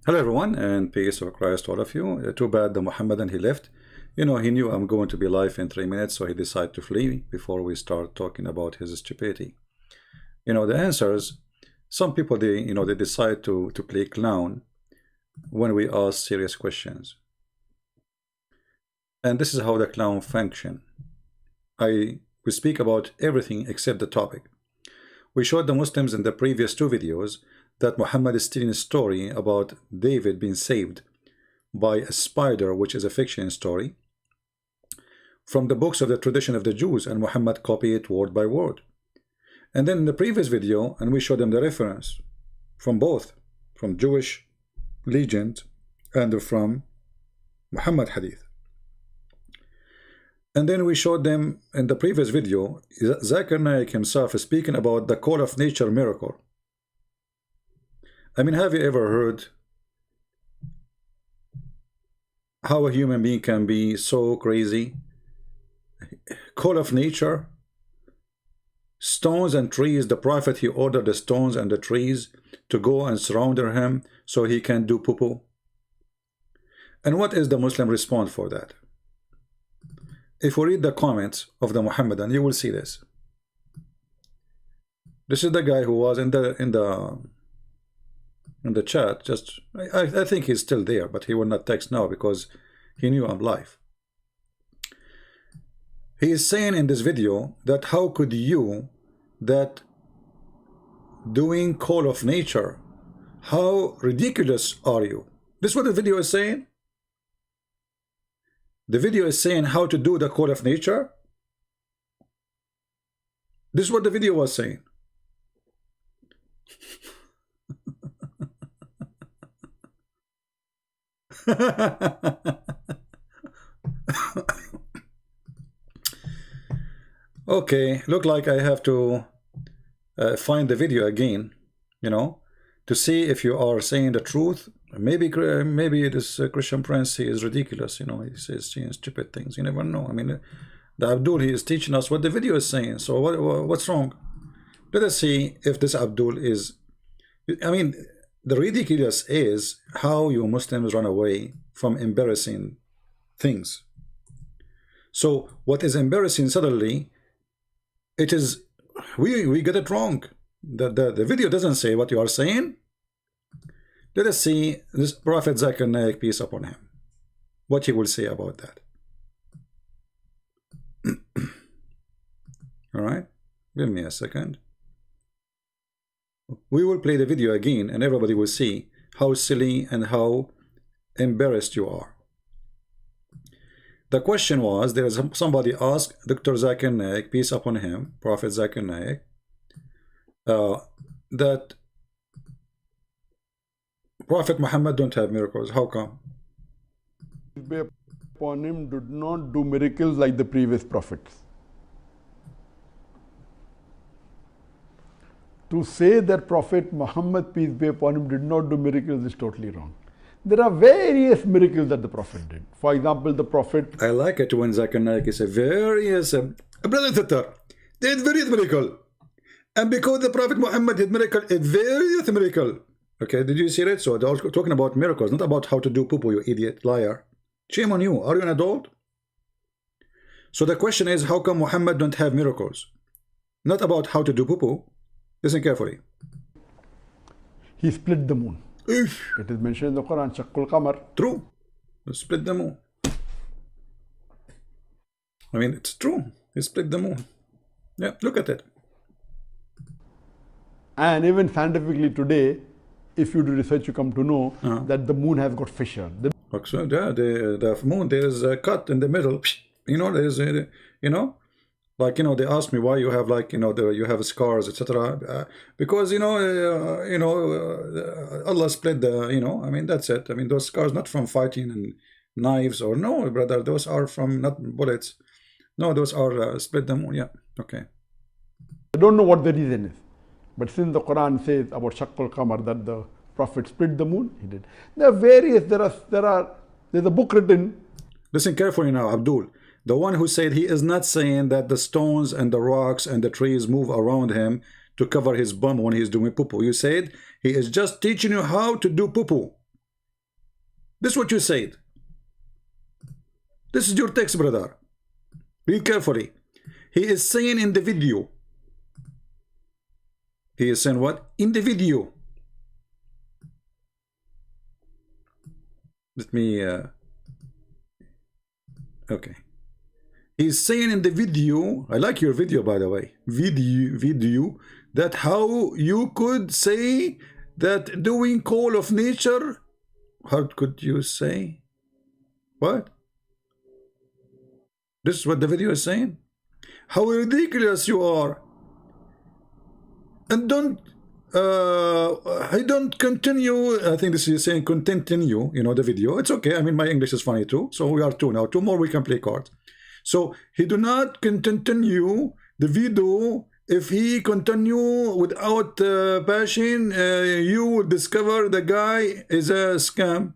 Hello everyone, and peace of Christ to all of you. Too bad the Muhammadan he left. He knew I'm going to be live in 3 minutes, so he decided to flee before we start talking about his stupidity. The answers, some people they decide to play clown when we ask serious questions. And this is how the clown function. We speak about everything except the topic. We showed the Muslims in the previous 2 videos that Muhammad is telling a story about David being saved by a spider, which is a fiction story, from the books of the tradition of the Jews, and Muhammad copied it word by word. And then in the previous video, and we showed them the reference from both, from Jewish legend and from Muhammad hadith. And then we showed them in the previous video, Zakir Naik himself is speaking about the call of nature miracle. I mean, have you ever heard how a human being can be so crazy? Call of nature, stones and trees. The prophet, he ordered the stones and the trees to go and surround him so he can do poo-poo. And what is the Muslim response for that? If we read the comments of the Muhammadan, you will see this. This is the guy who was in the chat. Just I think he's still there, but he will not text now because he knew I'm live. He is saying in this video that how could you, that doing call of nature, how ridiculous are you? This is what the video is saying. The video is saying how to do the call of nature. This is what the video was saying. Okay, look like I have to find the video again, to see if you are saying the truth. Maybe this Christian prince, he is ridiculous, he says stupid things. You never know. I mean, the Abdul, he is teaching us what the video is saying. So what's wrong? Let us see if this Abdul is, I mean, the ridiculous is how you Muslims run away from embarrassing things. So what is embarrassing suddenly, it is, we get it wrong. The video doesn't say what you are saying. Let us see this Prophet Zakir Naik, peace upon him, what he will say about that. All right, give me a second. We will play the video again and everybody will see how silly and how embarrassed you are. The question was, there is somebody asked Dr. Zakir Naik, peace upon him, Prophet Zakir Naik, that Prophet Muhammad don't have miracles. How come? Upon him did not do miracles like the previous prophets. To say that Prophet Muhammad, peace be upon him, did not do miracles is totally wrong. There are various miracles that the Prophet did. For example, the Prophet... I like it when Zakir Naik is a various... brother and sister, they did various miracle. And because the Prophet Muhammad did miracle, a various miracle. Okay, did you see it? So they're also talking about miracles, not about how to do poo-poo, you idiot, liar. Shame on you. Are you an adult? So the question is, how come Muhammad don't have miracles? Not about how to do poo-poo. Listen carefully. He split the moon. It is mentioned in the Quran, Shaqqul Qamar. True. Split the moon. I mean, it's true. He split the moon. Yeah, look at it. And even scientifically today, if you do research, you come to know that the moon has got fissure. So, yeah, the moon, there is a cut in the middle. There is, like, they asked me why you have, like, you have scars, etc. Because, Allah split the, I mean, that's it. I mean, those scars not from fighting and knives or no, brother. Those are from not bullets. No, those are split the moon. Yeah, okay. I don't know what the reason is. But since the Quran says about Shaqqul Qamar that the Prophet split the moon, he did. There are various, there's a book written. Listen carefully now, Abdul. The one who said he is not saying that the stones and the rocks and the trees move around him to cover his bum when he's doing poo-poo. You said he is just teaching you how to do poo-poo. This is what you said. This is your text, brother. Read carefully. He is saying in the video. He is saying what? In the video. Let me okay. He's saying in the video, I like your video by the way, video, that how you could say that doing call of nature, how could you say? What? This is what the video is saying? How ridiculous you are. And don't I don't continue. I think this is saying continue, you know, the video. It's okay. I mean, my English is funny too. So we are two now. Two more we can play cards. So he do not continue the video. If he continue without passion, you will discover the guy is a scam.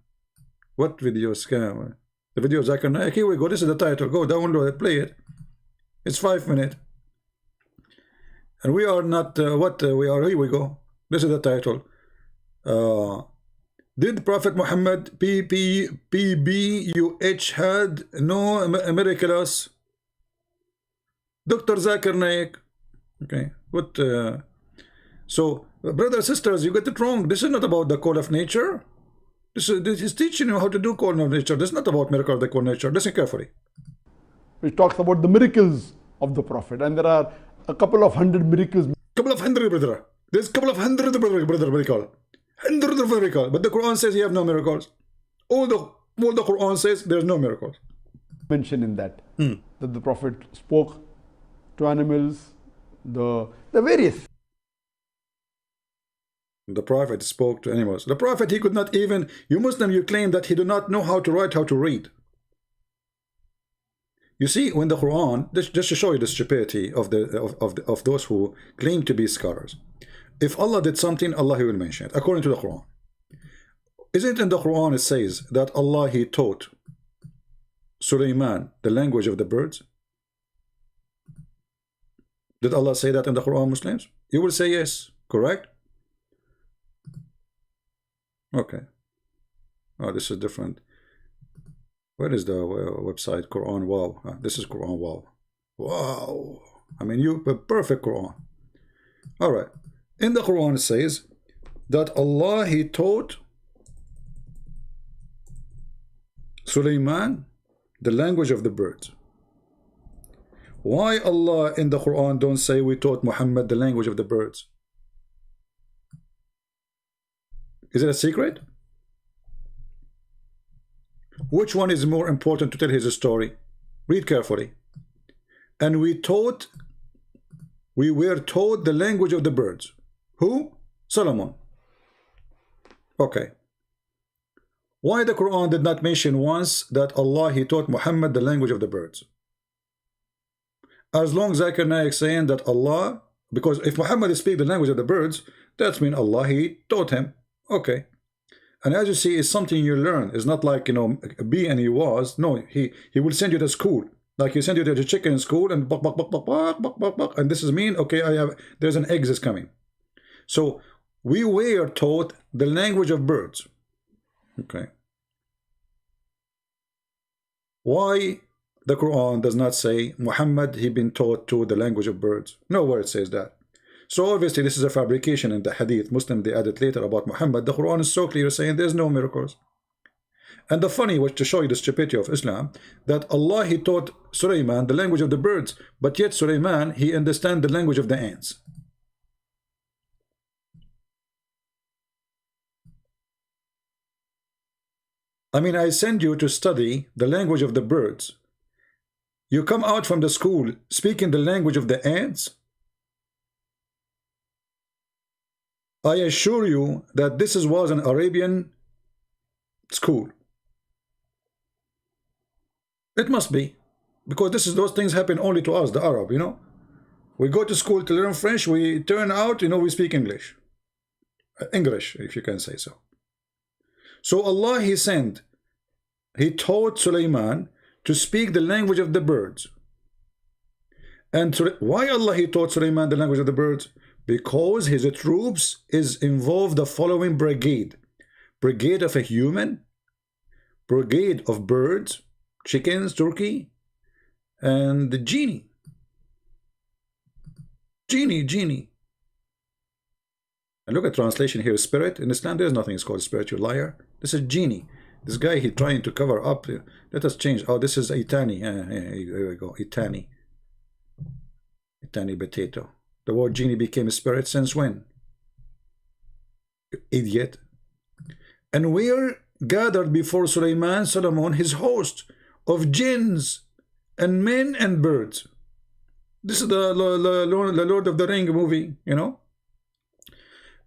What video scam? The video is like, here we go. This is the title. Go download it, play it. It's 5 minutes. And we are not we are. Here we go. This is the title. Did Prophet Muhammad PBUH had no miracles? Dr. Zakir Naik. Okay. What? So, brothers, sisters, you get it wrong. This is not about the call of nature. This is teaching you how to do call of nature. This is not about miracle of the call of nature. Listen carefully. Which talks about the miracles of the Prophet, and there are a couple of hundred miracles. Couple of hundred, brother. There's a couple of hundred, brother, miracle. Hundreds of miracles. But the Quran says you have no miracles. All the Quran says there's no miracles. Mention in that that the Prophet spoke to animals, the various. The Prophet spoke to animals. The Prophet, he could not even. You Muslim, you claim that he do not know how to write, how to read. You see, when the Quran, just to show you the stupidity of those who claim to be scholars. If Allah did something, Allah he will mention it, according to the Quran. Isn't in the Quran it says that Allah he taught Sulaiman the language of the birds? Did Allah say that in the Quran, Muslims? You will say yes, correct? Okay. Oh, this is different. Where is the website? Quran Wow. This is Quran Wow. Wow. I mean, you perfect Quran. All right. In the Quran it says that Allah he taught Sulaiman the language of the birds. Why Allah in the Quran don't say we taught Muhammad the language of the birds? Is it a secret? Which one is more important to tell his story? Read carefully. And we were taught the language of the birds. Who? Solomon. Okay. Why the Quran did not mention once that Allah he taught Muhammad the language of the birds? As long as Zakir Naik saying that Allah, because if Muhammad speaks the language of the birds, that means Allah he taught him. Okay. And as you see, it's something you learn. It's not like, you know, be and he was. No, he will send you to school. Like he send you to the chicken in school and buck, buck, buck, buck, buck, buck, buck, buck, and this is mean, okay, there's an egg that's coming. So we were taught the language of birds. Okay. Why the Quran does not say Muhammad he been taught to the language of birds? Nowhere it says that. So obviously this is a fabrication in the Hadith. Muslim they added later about Muhammad. The Quran is so clear saying there's no miracles. And the funny, which to show you the stupidity of Islam, that Allah he taught Sulaiman the language of the birds, but yet Sulaiman he understand the language of the ants. I mean, I send you to study the language of the birds. You come out from the school speaking the language of the ants. I assure you that this was an Arabian school. It must be, because those things happen only to us, the Arab, you know. We go to school to learn French, we turn out, you know, we speak English. English, if you can say so. So Allah he taught Sulaiman to speak the language of the birds. And why Allah he taught Sulaiman the language of the birds? Because his troops is involved the following brigade. Brigade of a human, brigade of birds, chickens, turkey, and the genie. Genie. And look at translation here, spirit. In Islam, there's nothing is called spirit, you liar. This is genie. This guy, he trying to cover up. Let us change. Oh, this is Itani. Here we go. Itani potato. The word genie became a spirit since when? Idiot. And were gathered before Solomon, his host of jinns and men and birds. This is the Lord of the Ring movie, you know.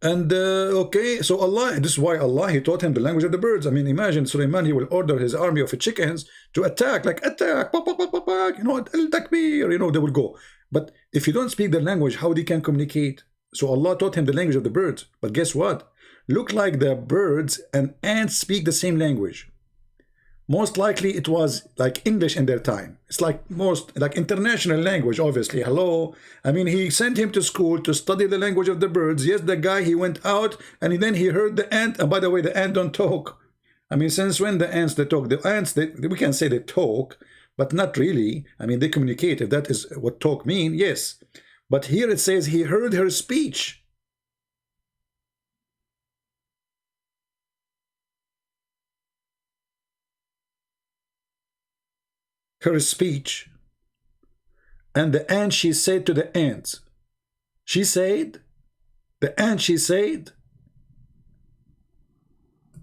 And okay, so Allah, this is why Allah, he taught him the language of the birds. I mean, imagine Sulaiman, he will order his army of chickens to attack, like attack, you know, al-takbir, you know, they will go. But if you don't speak the language, how they can communicate? So Allah taught him the language of the birds. But guess what? Look like the birds and ants speak the same language. Most likely it was like English in their time. It's like most like international language, obviously. Hello. I mean, he sent him to school to study the language of the birds. Yes, the guy, he went out and then he heard the ant. And by the way, the ant don't talk. I mean, since when the ants, they talk? The ants, we can say they talk, but not really. I mean, they communicate. If that is what talk mean, yes. But here it says he heard her speech. Her speech. And the ant, she said to the ants. She said, the ant, she said,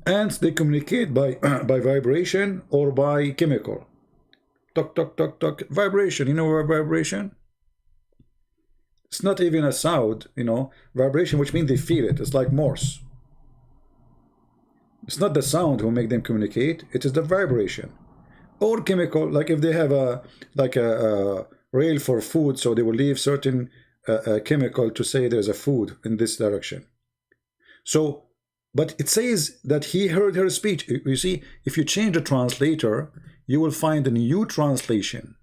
ants, they communicate by by vibration or by chemical. Talk, talk, talk, talk. Vibration, you know vibration? It's not even a sound, you know. Vibration, which means they feel it. It's like Morse. It's not the sound who make them communicate. It is the vibration. Or chemical, like if they have a rail for food, so they will leave certain chemical to say there's a food in this direction. So, but it says that he heard her speech. You see, if you change the translator, you will find a new translation.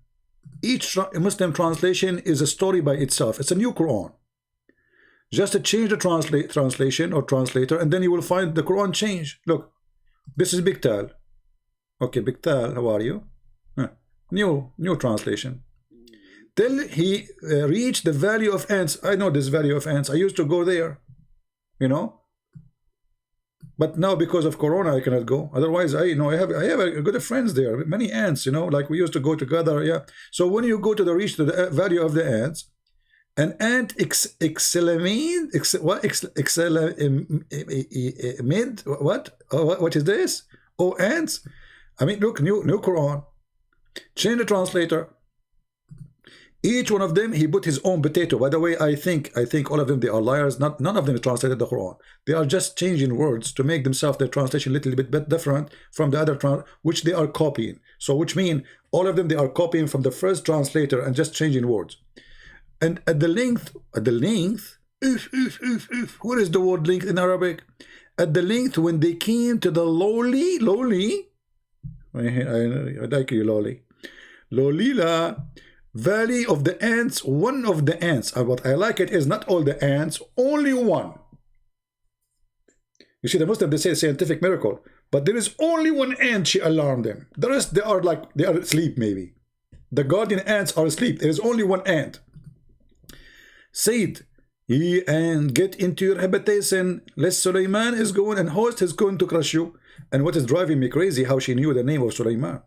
Each Muslim translation is a story by itself. It's a new Quran. Just to change the translation or translator, and then you will find the Quran change. Look, this is Biktal. Okay, Biktal, how are you? New translation. Till he reached the valley of ants. I know this valley of ants. I used to go there, you know. But now because of Corona, I cannot go. Otherwise, I have a good friends there, many ants, you know, like we used to go together. Yeah. So when you go to reach to the valley of the ants, an ant what is this? Oh, ants. I mean, look, new Quran. Change the translator. Each one of them, he put his own potato. By the way, I think all of them, they are liars. None of them translated the Quran. They are just changing words to make themselves their translation a little bit different from the other which they are copying. So which mean all of them, they are copying from the first translator and just changing words. And at the length, what is the word length in Arabic? At the length when they came to the lowly, I like you, Lolila, valley of the ants, one of the ants. And what I like it is not all the ants, only one. You see, the Muslims, they say scientific miracle, but there is only one ant, she alarmed them. The rest, they are asleep maybe. The guardian ants are asleep. There is only one ant. Said, and get into your habitation, lest Sulaiman is going and host is going to crush you. And what is driving me crazy, how she knew the name of Sulaiman.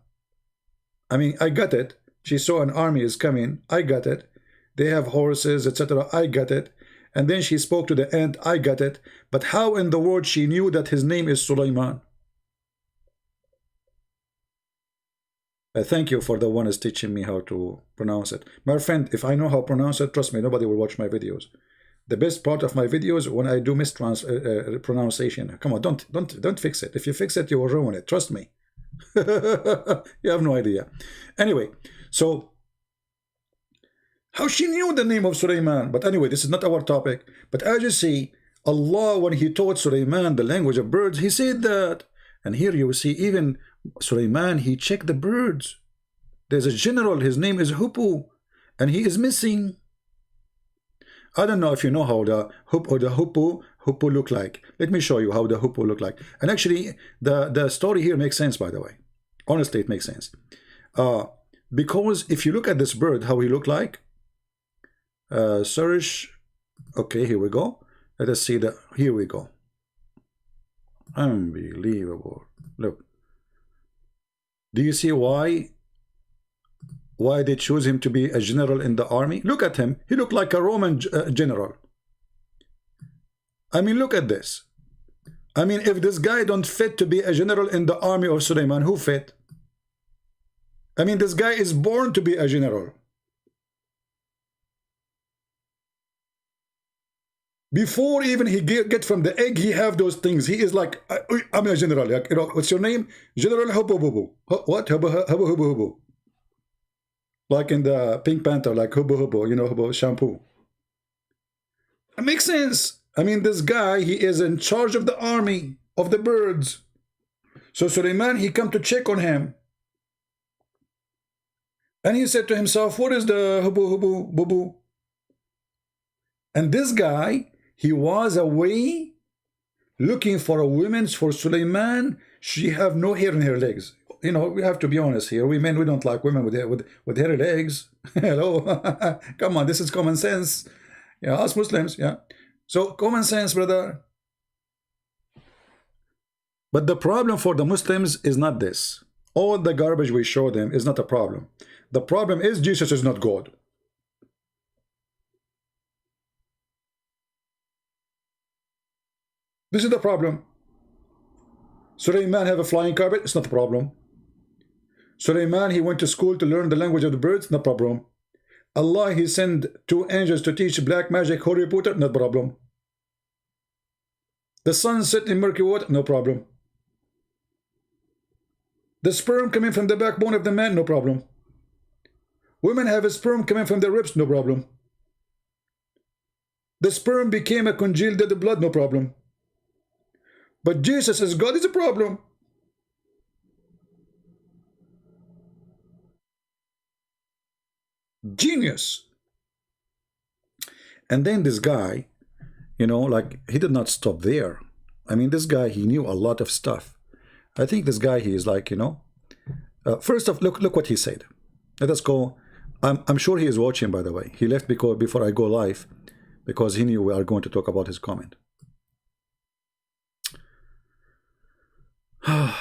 I mean, I got it. She saw an army is coming. I got it. They have horses, etc. I got it. And then she spoke to the ant. I got it. But how in the world she knew that his name is Sulaiman? I thank you for the one is teaching me how to pronounce it. My friend, if I know how to pronounce it, trust me, nobody will watch my videos. The best part of my videos when I do pronunciation. Come on, don't fix it. If you fix it, you will ruin it. Trust me. You have no idea. Anyway, so how she knew the name of Sulaiman? But anyway, this is not our topic. But as you see, Allah, when he taught Sulaiman the language of birds, he said that. And here you will see even Sulaiman, he checked the birds. There's a general, his name is Hupu, and he is missing. I don't know if you know how the hoopoe look like. Let me show you how the hoopoe look like. And actually, the story here makes sense, by the way. Honestly, it makes sense. Because if you look at this bird, how he look like, search. Okay, here we go. Let us see the. Here we go. Unbelievable. Look. Do you see why they choose him to be a general in the army? Look at him. He looked like a Roman general. I mean, look at this. I mean, if this guy don't fit to be a general in the army of Suleiman, who fit? I mean, this guy is born to be a general. Before even he get from the egg, he have those things. He is like, I'm a general. Like, you know, what's your name? General Hubu. What? Hubu. Like in the Pink Panther, like Hubu, you know, Hubu shampoo. It makes sense. I mean, this guy, he is in charge of the army of the birds. So Suleiman, he come to check on him. And he said to himself, what is the Hubu Bubu? And this guy, he was away looking for a woman for Suleiman. She have no hair in her legs. You know, we have to be honest here. We men, we don't like women with hairy legs. Hello. Come on, this is common sense. Yeah, us Muslims, yeah. So common sense, brother. But the problem for the Muslims is not this. All the garbage we show them is not a problem. The problem is Jesus is not God. This is the problem. Suleiman have a flying carpet, it's not a problem. Suleiman, he went to school to learn the language of the birds, no problem. Allah, he sent 2 angels to teach black magic, Harry Potter, no problem. The sun set in murky water, no problem. The sperm coming from the backbone of the man, no problem. Women have a sperm coming from their ribs, no problem. The sperm became a congealed dead blood, no problem. But Jesus as God is a problem. Genius. And then this guy, you know, like, he did not stop there. I mean, this guy, he knew a lot of stuff. I think this guy, he is like, you know, first off, look what he said. Let us go. I'm sure he is watching, by the way. He left before I go live because he knew we are going to talk about his comment. I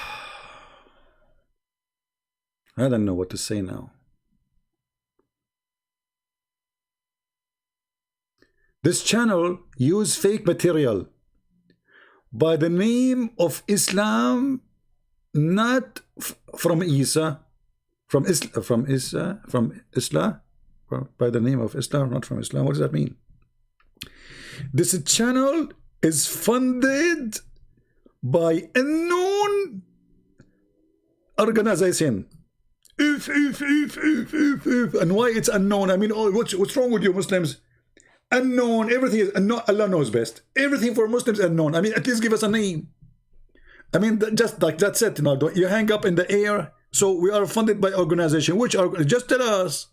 don't know what to say now. This channel use fake material by the name of Islam, not from Isa, by the name of Islam, not from Islam. What does that mean? This channel is funded by unknown organization. And why it's unknown? I mean, oh, what's wrong with you Muslims? Unknown, everything is unknown. Allah knows best. Everything for Muslims unknown. I mean, at least give us a name. I mean, just like that's it. You know, you hang up in the air. So we are funded by organization. Which are just tell us.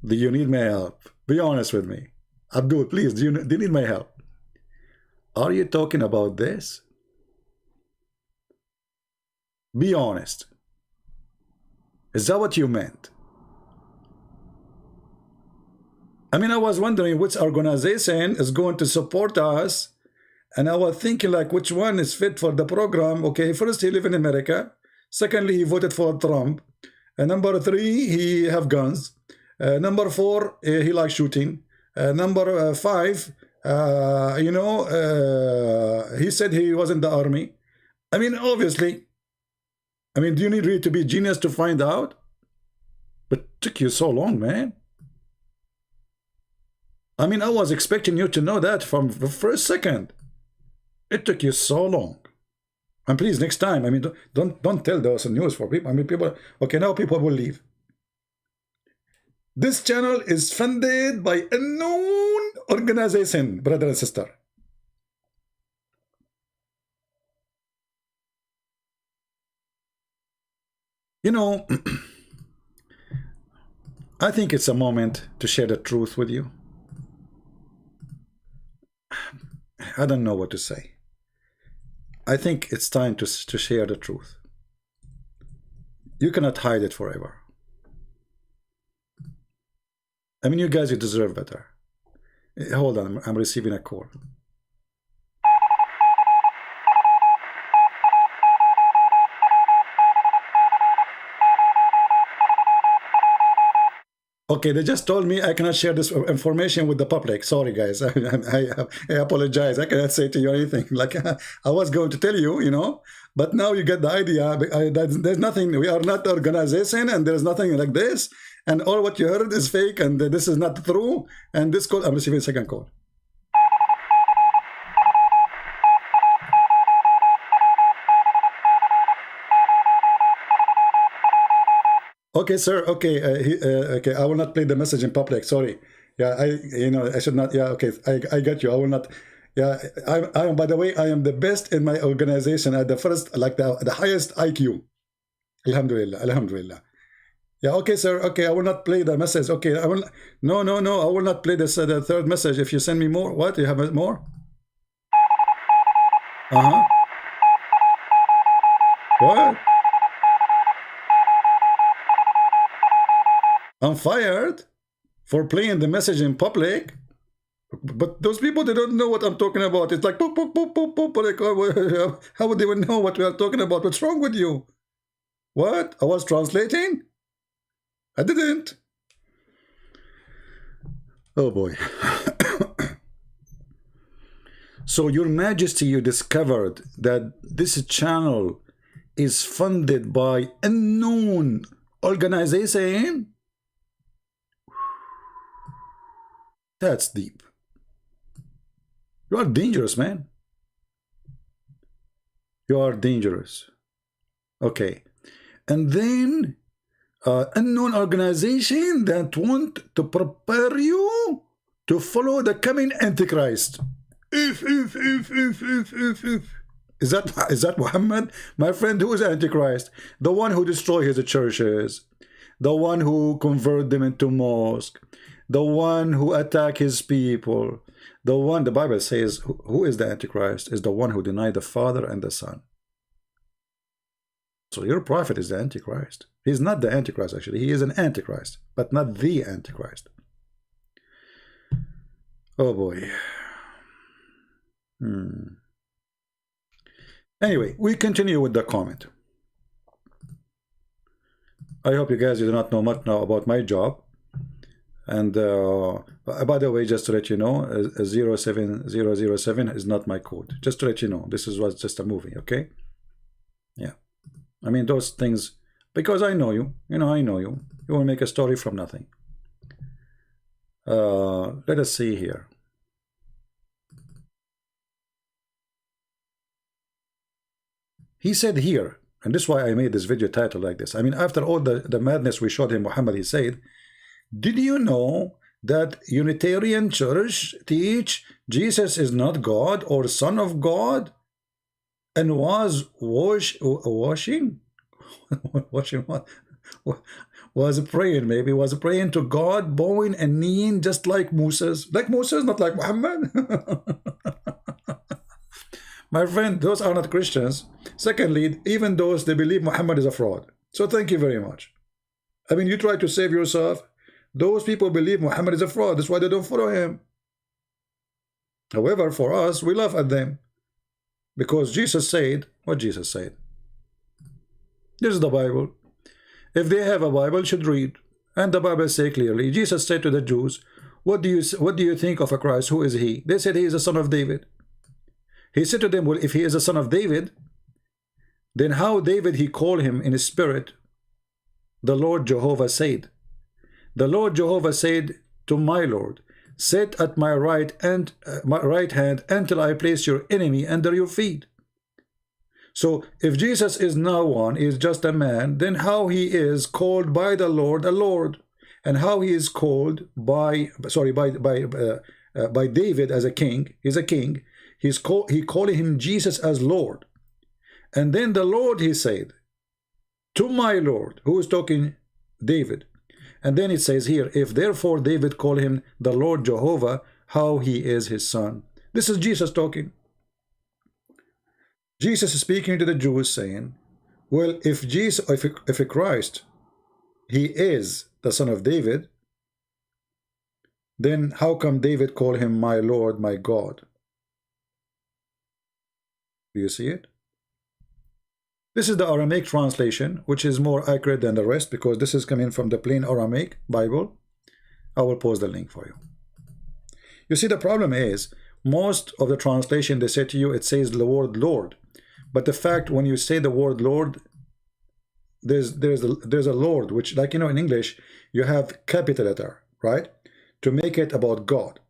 Do you need my help? Be honest with me, Abdul. Please, do you need my help? Are you talking about this? Be honest. Is that what you meant? I mean, I was wondering which organization is going to support us, and I was thinking like which one is fit for the program. Okay, first he live in America. Secondly, he voted for Trump. Number 3, he have guns. Number 4, he likes shooting. Number 5, you know, he said he was in the army. I mean, obviously. I mean, do you need really to be a genius to find out? But it took you so long, man. I mean, I was expecting you to know that from the first second. It took you so long. And please, next time, I mean, don't tell those news for people. I mean, people, okay, now people will leave. This channel is funded by a known organization, brother and sister. You know, I think it's a moment to share the truth with you. I don't know what to say. I think it's time to share the truth. You cannot hide it forever. I mean, you guys, you deserve better. Hold on, I'm receiving a call. Okay, they just told me I cannot share this information with the public. Sorry, guys. I apologize. I cannot say to you anything. Like, I was going to tell you, you know, but now you get the idea. There's nothing. We are not organization, and there's nothing like this. And all what you heard is fake, and this is not true. And this call, I'm receiving a second call. Okay, sir. Okay, okay. I will not play the message in public. Sorry. Yeah, I should not. Yeah, okay. I got you. I will not. Yeah, I am. By the way, I am the best in my organization at the first, like the highest IQ. Alhamdulillah. Alhamdulillah. Yeah. Okay, sir. Okay, I will not play the message. Okay, I will. No. I will not play this the third message. If you send me more, what? You have more? What? I'm fired for playing the message in public, but those people, they don't know what I'm talking about. It's like boop, boop, boop, boop, boop. Like, how would they even know what we are talking about? What's wrong with you? What? I was translating? I didn't. Oh boy. So, Your Majesty, you discovered that this channel is funded by unknown organization? That's deep. You are dangerous, man. You are dangerous. Okay. And then unknown organization that want to prepare you to follow the coming Antichrist. If. Is that Muhammad? My friend, who is Antichrist? The one who destroys his churches. The one who convert them into mosque. The one who attack his people. The one, the Bible says, who is the Antichrist? Is the one who denied the Father and the Son. So your prophet is the Antichrist. He's not the Antichrist, actually. He is an Antichrist, but not the Antichrist. Oh boy. Anyway, we continue with the comment. I hope you guys do not know much now about my job. And by the way, just to let you know, 07007 is not my code. Just to let you know, this was just a movie, okay? Yeah. I mean, those things, because I know you, I know you. You will make a story from nothing. Let us see here. He said here, and this is why I made this video title like this. I mean, after all the madness we showed him, Muhammad, he said, did you know that Unitarian Church teach Jesus is not God or Son of God, and was washing what? Was praying, maybe was praying to God, bowing and kneeling just like Moses, not like Muhammad. My friend, those are not Christians. Secondly, even those, they believe Muhammad is a fraud. So thank you very much. I mean, you try to save yourself. Those people believe Muhammad is a fraud. That's why they don't follow him. However, for us, we laugh at them. Because Jesus said, what Jesus said? This is the Bible. If they have a Bible, you should read. And the Bible says clearly, Jesus said to the Jews, what do you think of a Christ? Who is he? They said he is a son of David. He said to them, well, if he is a son of David, then how David he called him in his spirit? The Lord Jehovah said. The Lord Jehovah said to my Lord, sit at my right hand until I place your enemy under your feet. So if Jesus is no one, is just a man, then how he is called by the Lord a Lord, and how he is called by David as a king, he's a king. He calling him Jesus as Lord. And then the Lord, he said, to my Lord, who is talking? David. And then it says here, if therefore David called him the Lord Jehovah, how he is his son, This is Jesus talking. Jesus is speaking to the Jews saying, well, if Jesus, if Christ, he is the son of David, then how come David called him my Lord, my God? Do you see it? This is the Aramaic translation, which is more accurate than the rest because this is coming from the plain Aramaic Bible. I will post the link for you. You see, the problem is most of the translation they say to you, it says the word Lord, but the fact when you say the word Lord, there's a Lord, which, like, you know, in English you have capital letter, right, to make it about God,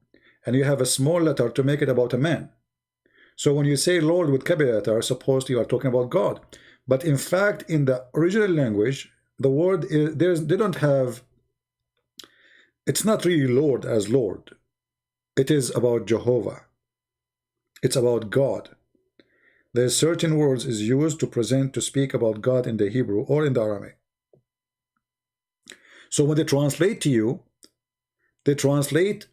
and you have a small letter to make it about a man. So when you say Lord with capital letter, suppose you are talking about God, but in fact in the original language the word is, they don't have, it's not really Lord as Lord. It is about Jehovah. It's about God. There's certain words is used to present, to speak about God in the Hebrew or in the Aramaic. So when they translate to you, they translate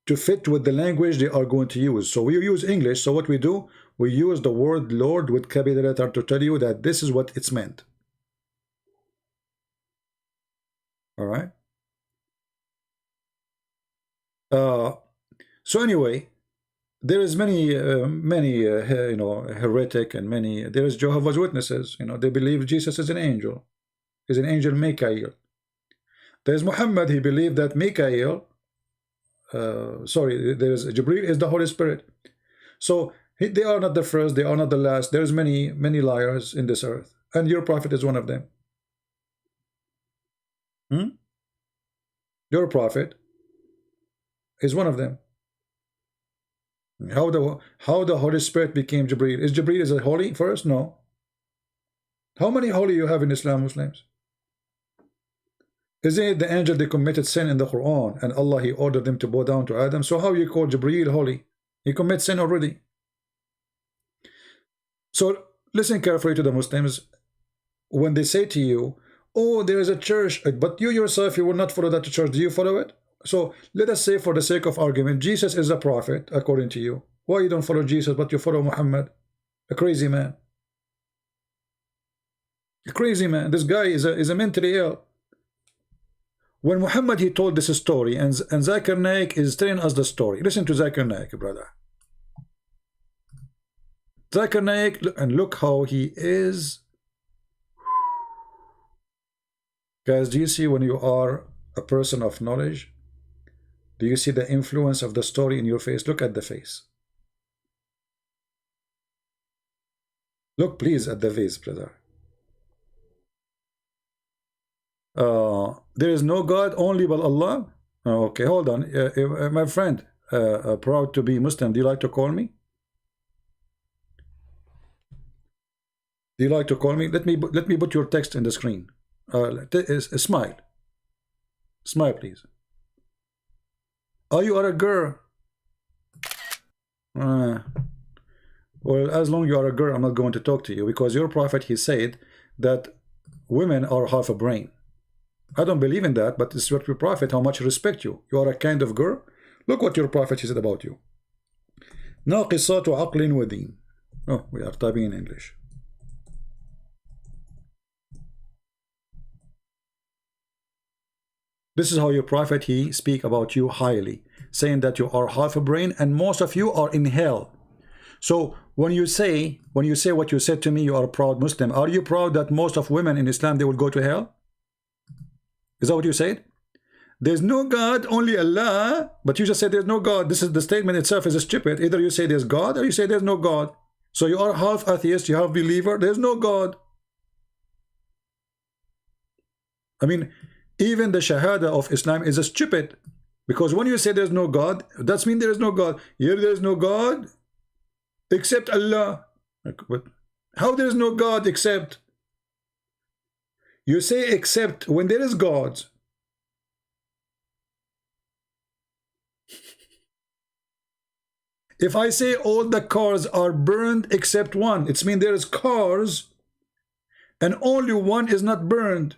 to fit with the language they are going to use. So we use English, so what we do, we use the word Lord with capital letter to tell you that this is what it's meant. All right. So anyway, there is many you know, heretic, and many, there is Jehovah's Witnesses, you know, they believe Jesus is an angel, Michael. There's Muhammad, he believed that Michael, sorry, there's Jibril is the Holy Spirit. So they are not the first, they are not the last. There's many liars in this earth, and your prophet is one of them. Your prophet is one of them. How the Holy Spirit became Jibril? Is Jibril is a holy first? No. How many holy you have in Islam, Muslims? Isn't it the angel they committed sin in the Quran, and Allah he ordered them to bow down to Adam? So how you call Jibril holy? He commits sin already. So listen carefully to the Muslims when they say to you, oh, there is a church, but you yourself, you will not follow that church. Do you follow it? So let us say, for the sake of argument, Jesus is a prophet according to you. Why you don't follow Jesus but you follow Muhammad? A crazy man. A crazy man. This guy is a mentally ill. When Muhammad he told this story, and Zakir Naik is telling us the story. Listen to Zakir Naik, brother. Zakir Naik, and look how he is. Guys, do you see when you are a person of knowledge? Do you see the influence of the story in your face? Look at the face. Look please at the face, brother. There is no God, only but Allah. Okay, hold on. My friend, proud to be Muslim, do you like to call me? Do you like to call me? Let me put your text in the screen. Smile. Smile, please. Oh, you are a girl. Well, as long as you are a girl, I'm not going to talk to you, because your prophet, he said that women are half a brain. I don't believe in that, but it's what your prophet, how much respect you. You are a kind of girl. Look what your prophet said about you. ناقصات عقل ودين. Oh, we are typing in English. This is how your prophet, he speak about you highly, saying that you are half a brain and most of you are in hell. So when you say what you said to me, you are a proud Muslim, are you proud that most of women in Islam, they will go to hell? Is that what you said? There's no God, only Allah, but you just said there's no God. This is the statement itself is stupid. Either you say there's God or you say there's no God. So you are half atheist, you half believer, there's no God. I mean, even the Shahada of Islam is stupid, because when you say there's no God, that means there is no God. Here there is no God except Allah. How there is no God except? You say except when there is God. If I say all the cars are burned except one, it means there is cars and only one is not burned.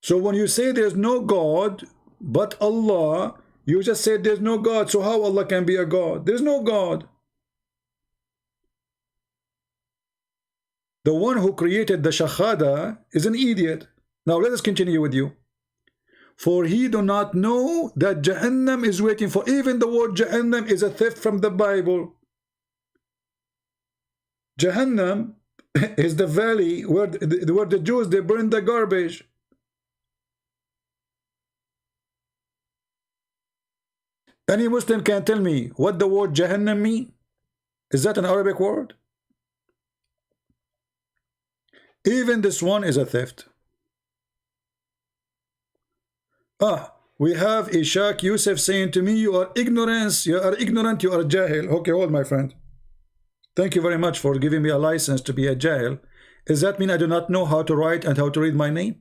So when you say there's no God, but Allah, you just said there's no God, so how Allah can be a God? There's no God. The one who created the shahada is an idiot. Now let us continue with you. For he do not know that Jahannam is waiting for. Even the word Jahannam is a theft from the Bible. Jahannam is the valley where the Jews, they burn the garbage. Any Muslim can tell me what the word Jahannam mean? Is that an Arabic word? Even this one is a theft. We have Ishaq Yusuf saying to me, you are ignorant, you are jahil. Okay, hold my friend. Thank you very much for giving me a license to be a jahil. Does that mean I do not know how to write and how to read my name?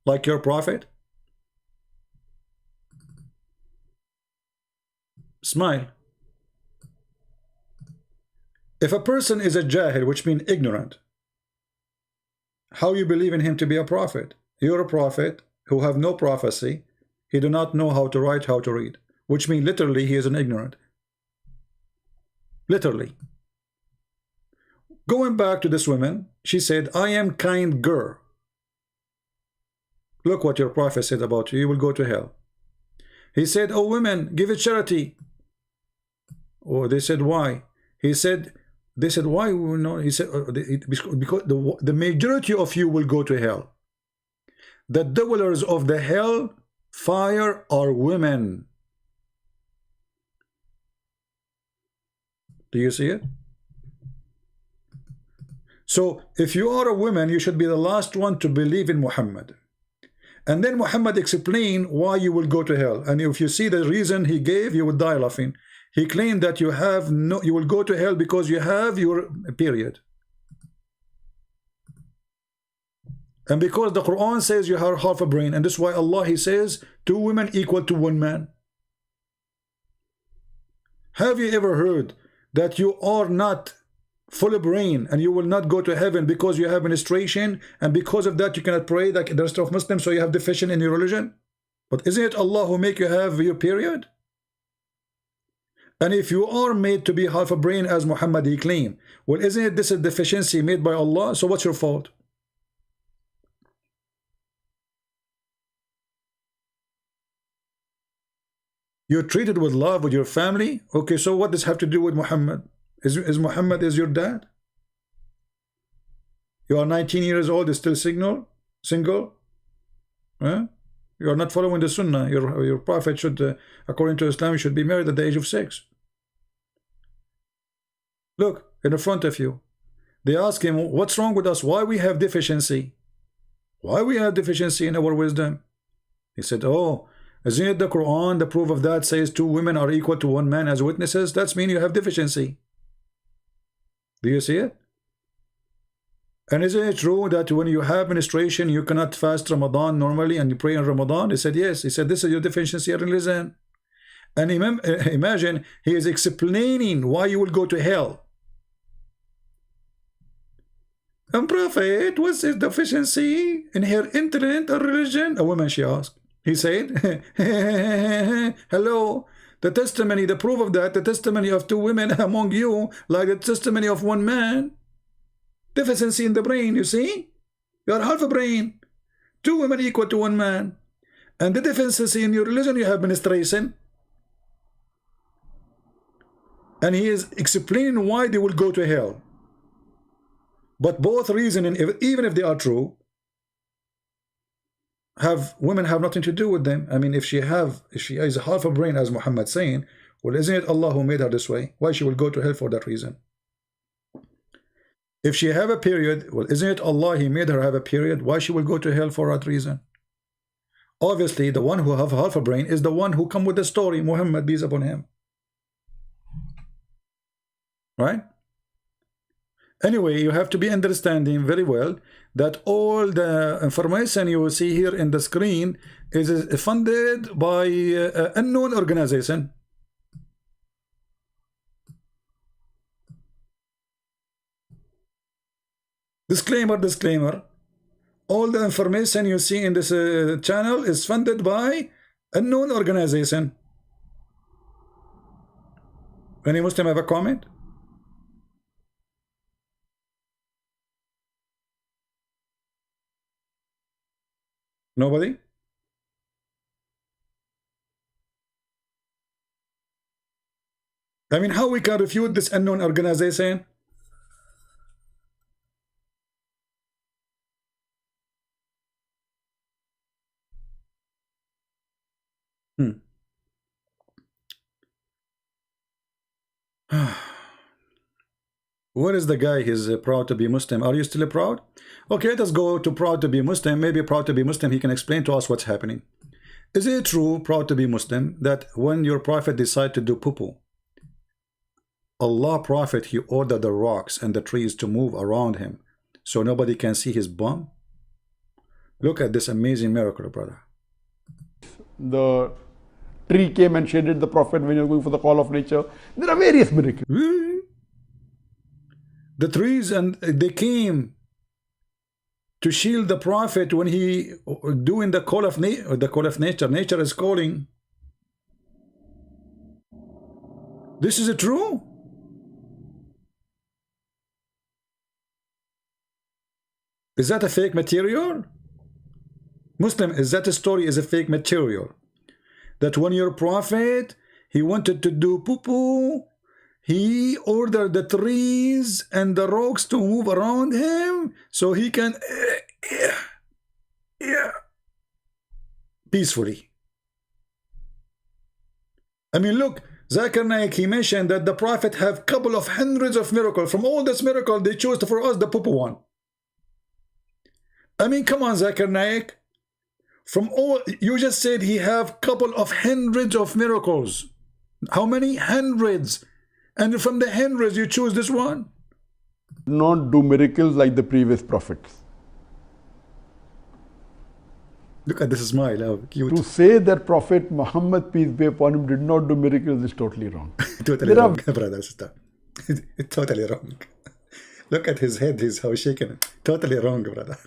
Like your prophet? Smile. If a person is a jahil, which means ignorant, how you believe in him to be a prophet? You're a prophet who have no prophecy. He do not know how to write, how to read, which means literally he is an ignorant. Literally. Going back to this woman, she said, I am kind girl. Look what your prophet said about you. You will go to hell. He said, oh women, give it charity. Oh, they said, why? He said, they said, why? No, he said, because the majority of you will go to hell. The dwellers of the hell fire are women. Do you see it? So if you are a woman, you should be the last one to believe in Muhammad. And then Muhammad explained why you will go to hell. And if you see the reason he gave, you would die laughing. He claimed that you will go to hell because you have your period. And because the Quran says you have half a brain, and that's why Allah, he says 2 women equal to 1 man. Have you ever heard that you are not full of brain and you will not go to heaven because you have menstruation, and because of that you cannot pray like the rest of Muslims, so you have deficient in your religion? But isn't it Allah who make you have your period? And if you are made to be half a brain as Muhammad he claimed, well, isn't it this a deficiency made by Allah? So what's your fault? You're treated with love with your family. Okay, so what does this have to do with Muhammad? Is Muhammad your dad? You are 19 years old, is still single? Huh? You are not following the Sunnah. Your prophet should, according to Islam, you should be married at the age of 6. Look, in the front of you. They ask him, what's wrong with us? Why we have deficiency? Why we have deficiency in our wisdom? He said, oh, isn't it the Quran, the proof of that says 2 women are equal to 1 man as witnesses? That's mean you have deficiency. Do you see it? And isn't it true that when you have menstruation, you cannot fast Ramadan normally and you pray in Ramadan? He said, yes. He said, this is your deficiency in religion. And imagine, he is explaining why you will go to hell. And Prophet, what's his deficiency in her intellect or religion? A woman, she asked. He said, hello, the testimony, the proof of that, the testimony of 2 women among you, like the testimony of 1 man. Deficiency in the brain, you see? You are half a brain. 2 women equal to 1 man. And the deficiency in your religion, you have menstruation. And he is explaining why they will go to hell. But both reasoning, even if they are true, women have nothing to do with them. I mean, if she is half a brain, as Muhammad saying, well, isn't it Allah who made her this way? Why she will go to hell for that reason? If she have a period, well, isn't it Allah, he made her have a period? Why she will go to hell for that reason? Obviously, the one who have half a brain is the one who come with the story, Muhammad, peace upon him. Right? Anyway, you have to be understanding very well that all the information you will see here in the screen is funded by an unknown organization. Disclaimer. All the information you see in this channel is funded by Unknown organization. Any Muslim have a comment? Nobody? I mean, how we can refute this unknown organization? Where is the guy? He's proud to be Muslim. Are you still proud? Okay, let us go to proud to be Muslim. Maybe proud to be Muslim, he can explain to us what's happening. Is it true, proud to be Muslim, that when your prophet decided to do poo-poo, Allah prophet, he ordered the rocks and the trees to move around him so nobody can see his bum? Look at this amazing miracle, brother. The tree came and shaded the prophet when he was going for the call of nature. There are various miracles. The trees, and they came to shield the prophet when he doing the call of nature. Nature is calling. This is true. Is that a fake material? Muslim, is that a story is a fake material? That when your prophet, he wanted to do poo-poo, he ordered the trees and the rocks to move around him so he can peacefully. I mean, look, Zakir Naik, he mentioned that the prophet have couple of hundreds of miracles. From all this miracle, they chose for us the poo-poo one. I mean, come on, Zakir Naik. From all, you just said he have couple of hundreds of miracles. How many? Hundreds. And from the hundreds, you choose this one? Not do miracles like the previous prophets. Look at this smile, how cute. To say that Prophet Muhammad, peace be upon him, did not do miracles is totally wrong. Totally wrong, brother, sister. Totally wrong. Look at his head, he's how shaken. Totally wrong, brother.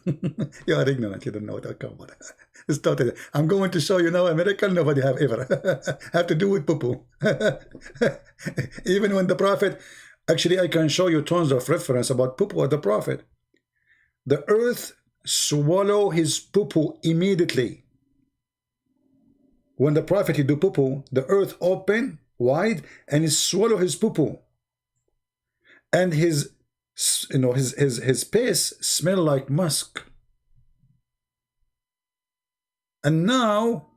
You are ignorant, you don't know what I come about. It's totally. I'm going to show you now a miracle nobody have ever have to do with poo-poo. Even when the prophet, actually I can show you tons of reference about poo-poo of the prophet. The earth swallow his poo-poo immediately. When the prophet he do poo-poo, the earth open wide and he swallow his poo-poo. And his, you know, his piss smell like musk. And now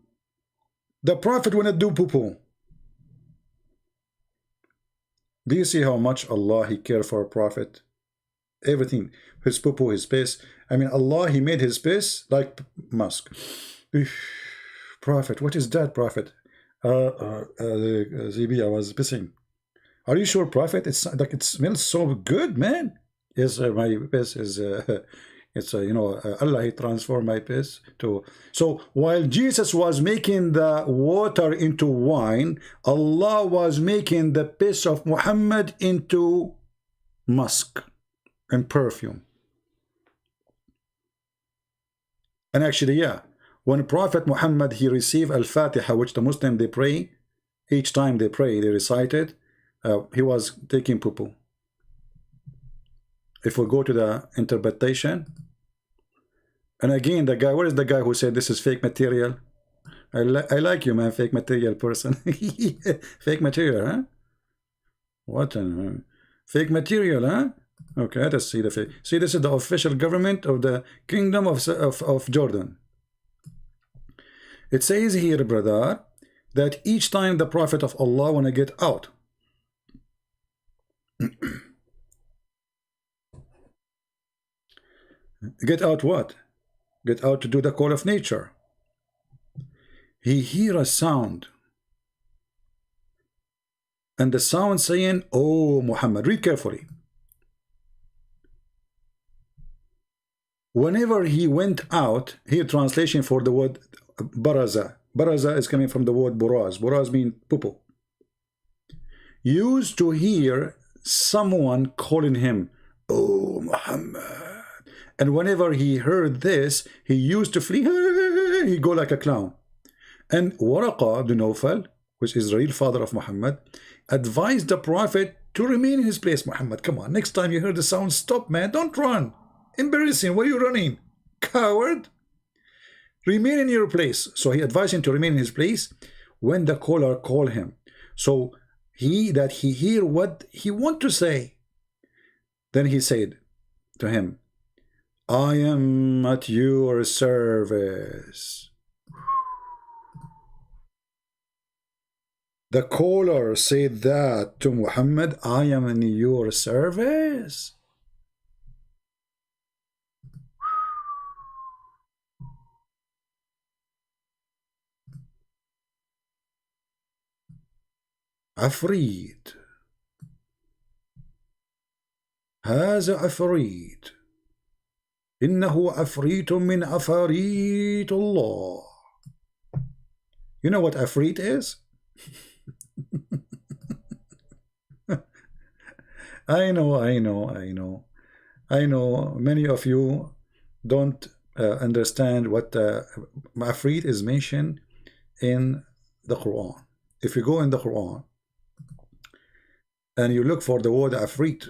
the prophet wanna do poo-poo. Do you see how much Allah he care for a prophet? Everything, his poo-poo, his piss. I mean, Allah he made his piss like musk. Prophet, what is that, prophet? ZB, I was pissing. Are you sure, prophet? It's like it smells so good, man. Yes, my piss is it's you know, Allah he transformed my piss to. So while Jesus was making the water into wine, Allah was making the piss of Muhammad into musk and perfume. And actually, yeah, when Prophet Muhammad he received Al-Fatiha, which the Muslim they pray, each time they pray, they recite it, he was taking poo-poo. If we go to the interpretation, and again, the guy, where is the guy who said this is fake material? I like you, man, fake material person. Fake material, huh? What? Fake material, huh? Okay, let us see the fake. See, this is the official government of the Kingdom of Jordan. It says here, brother, that each time the Prophet of Allah want to get out, get out what? Get out to do the call of nature. He hear a sound. And the sound saying, oh Muhammad, read carefully. Whenever he went out, here translation for the word baraza. Baraza is coming from the word buraz. Buraz means poo-poo. Used to hear someone calling him, oh Muhammad. And whenever he heard this, he used to flee. He go like a clown. And Waraqa bin Nawfal, which is the real father of Muhammad, advised the Prophet to remain in his place. Muhammad, come on, next time you hear the sound, stop, man, don't run. Embarrassing, why are you running? Coward. Remain in your place. So he advised him to remain in his place when the caller called him. So he hear what he want to say. Then he said to him, I am at your service. The caller said that to Muhammad, I am in your service. عفريت. هذا عفريت. إنه عفريت من عفاريت الله. You know what عفريت is? I know. Many of you don't understand what Afrit is mentioned in the Quran. If you go in the Quran and you look for the word Afrit,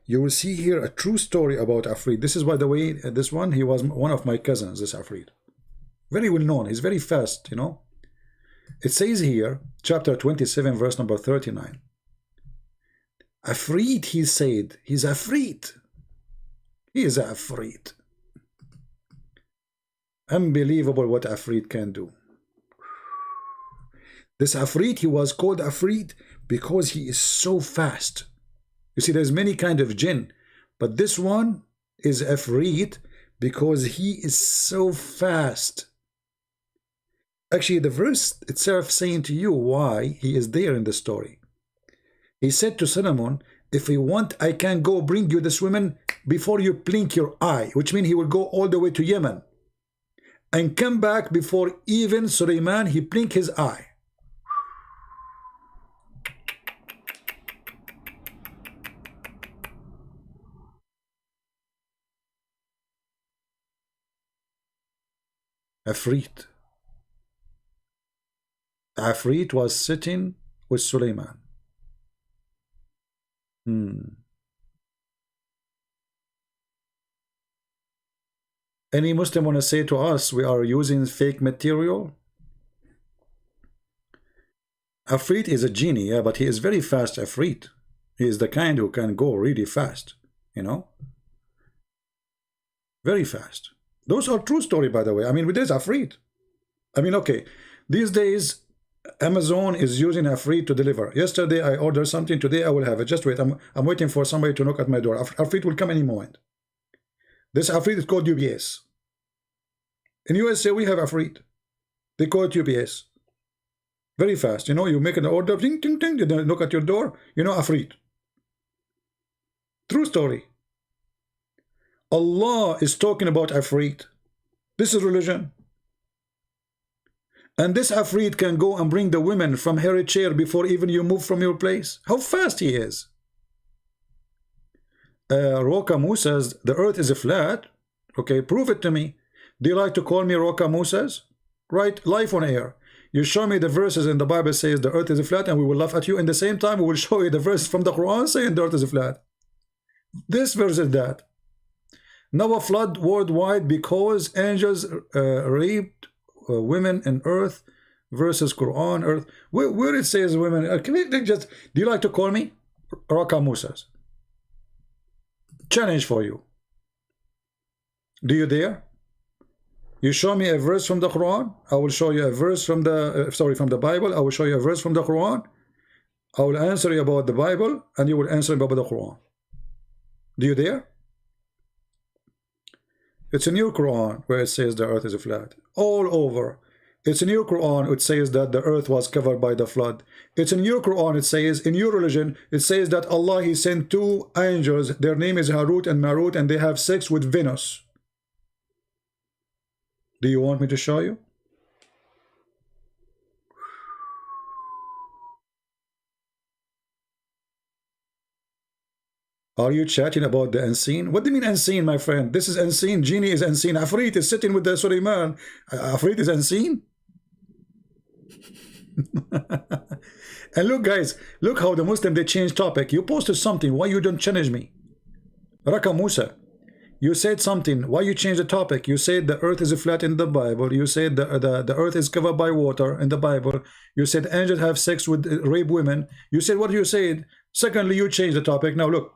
you will see here a true story about Afrit. This is, by the way, this one, he was one of my cousins, this Afrit. Very well known. He's very fast, you know. It says here, chapter 27, verse number 39. Afrit, he said, he's Afrit. He is Afrit. Unbelievable what Afrit can do. This Afrit, he was called Afrit because he is so fast. You see, there's many kind of jinn, but this one is Afrit because he is so fast. Actually, the verse itself saying to you why he is there in the story. He said to Solomon, if you want, I can go bring you this woman before you blink your eye, which means he will go all the way to Yemen and come back before even Suleiman, he blink his eye. Afrit. Afrit was sitting with Suleiman. Any Muslim want to say to us we are using fake material? Afrit is a genie, yeah, but he is very fast. Afrit, he is the kind who can go really fast, you know, very fast. Those are true story, by the way. I mean, there's Afrit. I mean, okay, these days Amazon is using Afrit to deliver. Yesterday I ordered something, today I will have it. Just wait, I'm waiting for somebody to knock at my door. Afrit will come any moment. This Afrit is called UPS. In USA we have Afrit. They call it UPS. Very fast, you know, you make an order, ding, ding, ding, they knock at your door, you know, Afrit. True story. Allah is talking about Afrit. This is religion. And this Afrit can go and bring the women from her chair before even you move from your place. How fast he is. Roka says the earth is flat. Okay, prove it to me. Do you like to call me Roka Musas? Right, live on air. You show me the verses in the Bible says the earth is flat and we will laugh at you. In the same time, we will show you the verse from the Quran saying the earth is flat. This verse is that. Now a flood worldwide because angels raped women in earth versus Quran earth. Where it says women, can we just, do you like to call me Raka Musas? Challenge for you. Do you dare? You show me a verse from the Quran, I will show you a verse from the from the Bible. I will show you a verse from the Quran. I will answer you about the Bible and you will answer me about the Quran. Do you dare? It's a new Quran where it says the earth is flat. All over. It's a new Quran. It says that the earth was covered by the flood. It's in your Quran. It says, in your religion, it says that Allah, He sent two angels. Their name is Harut and Marut, and they have sex with Venus. Do you want me to show you? Are you chatting about the unseen? What do you mean unseen, my friend? This is unseen. Genie is unseen. Afrit is sitting with the Suleiman. Afrit is unseen? And look, guys, look how the Muslim, they change topic. You posted something, why you don't challenge me? Raka Musa, you said something, why you change the topic? You said the earth is flat in the Bible. You said the earth is covered by water in the Bible. You said angels have sex with rape women. You said what you said. Secondly, you changed the topic. Now look,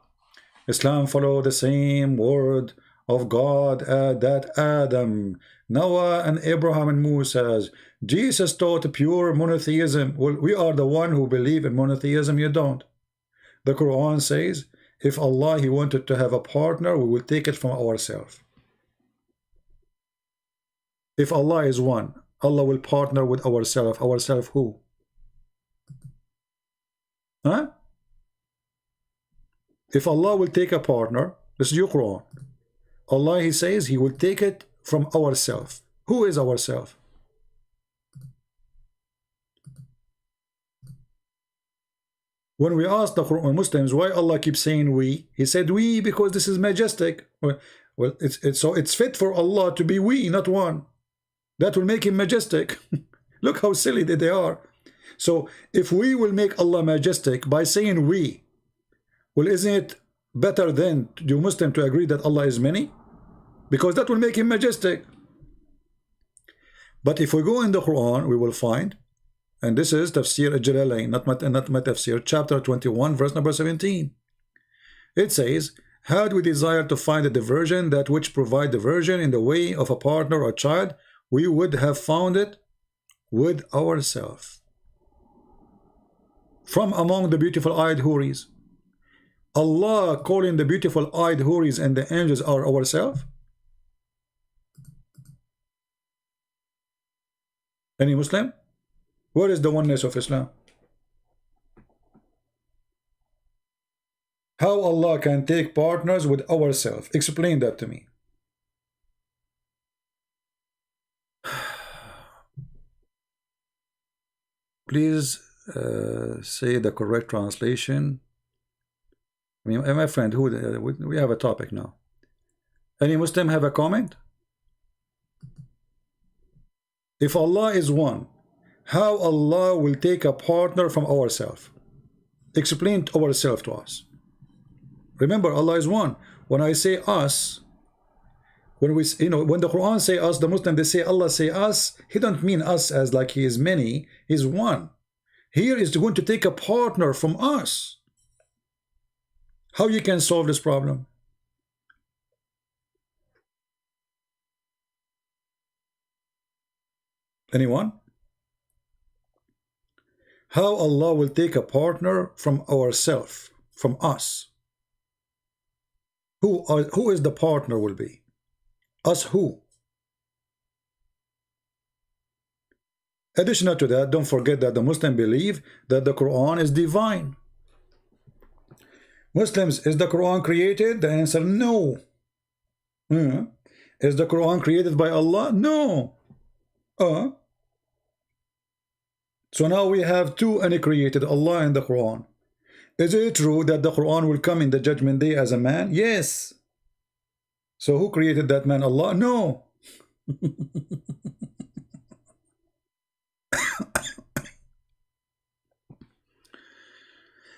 Islam follow the same word of God that Adam, Noah, and Abraham and Moses. Jesus taught pure monotheism. Well, we are the one who believe in monotheism. You don't. The Quran says, if Allah, He wanted to have a partner, we will take it from ourselves. If Allah is one, Allah will partner with ourselves. Ourselves who? Huh? If Allah will take a partner, this is your Quran. Allah, He says He will take it from ourselves. Who is ourselves? When we ask the Quran Muslims why Allah keeps saying we, He said we because this is majestic. Well, it's fit for Allah to be we, not one. That will make Him majestic. Look how silly they are. So if we will make Allah majestic by saying we, well, isn't it better than you Muslim to agree that Allah is many? Because that will make Him majestic. But if we go in the Quran, we will find, and this is Tafsir al-Jalalain, not my Tafsir, chapter 21, verse number 17. It says, had we desired to find a diversion, that which provide diversion in the way of a partner or child, we would have found it with ourselves. From among the beautiful-eyed houris. Allah calling the beautiful-eyed houris and the angels are ourselves? Any Muslim? Where is the oneness of Islam? How Allah can take partners with ourselves? Explain that to me. Please say the correct translation. I mean, my friend, we have a topic now. Any Muslim have a comment? If Allah is one, how Allah will take a partner from ourselves? Explain ourselves to us. Remember, Allah is one. When I say us, when we, when the Quran say us, the Muslim, they say Allah say us, He don't mean us as like He is many, He's one. Here is going to take a partner from us. How you can solve this problem? Anyone? How Allah will take a partner from ourselves, from us? Who is the partner will be? Us who? Additional to that, don't forget that the Muslims believe that the Quran is divine. Muslims, is the Quran created? The answer, no. Is the Quran created by Allah? No. So now we have two uncreated, Allah and the Quran. Is it true that the Quran will come in the judgment day as a man? Yes. So who created that man? Allah? No.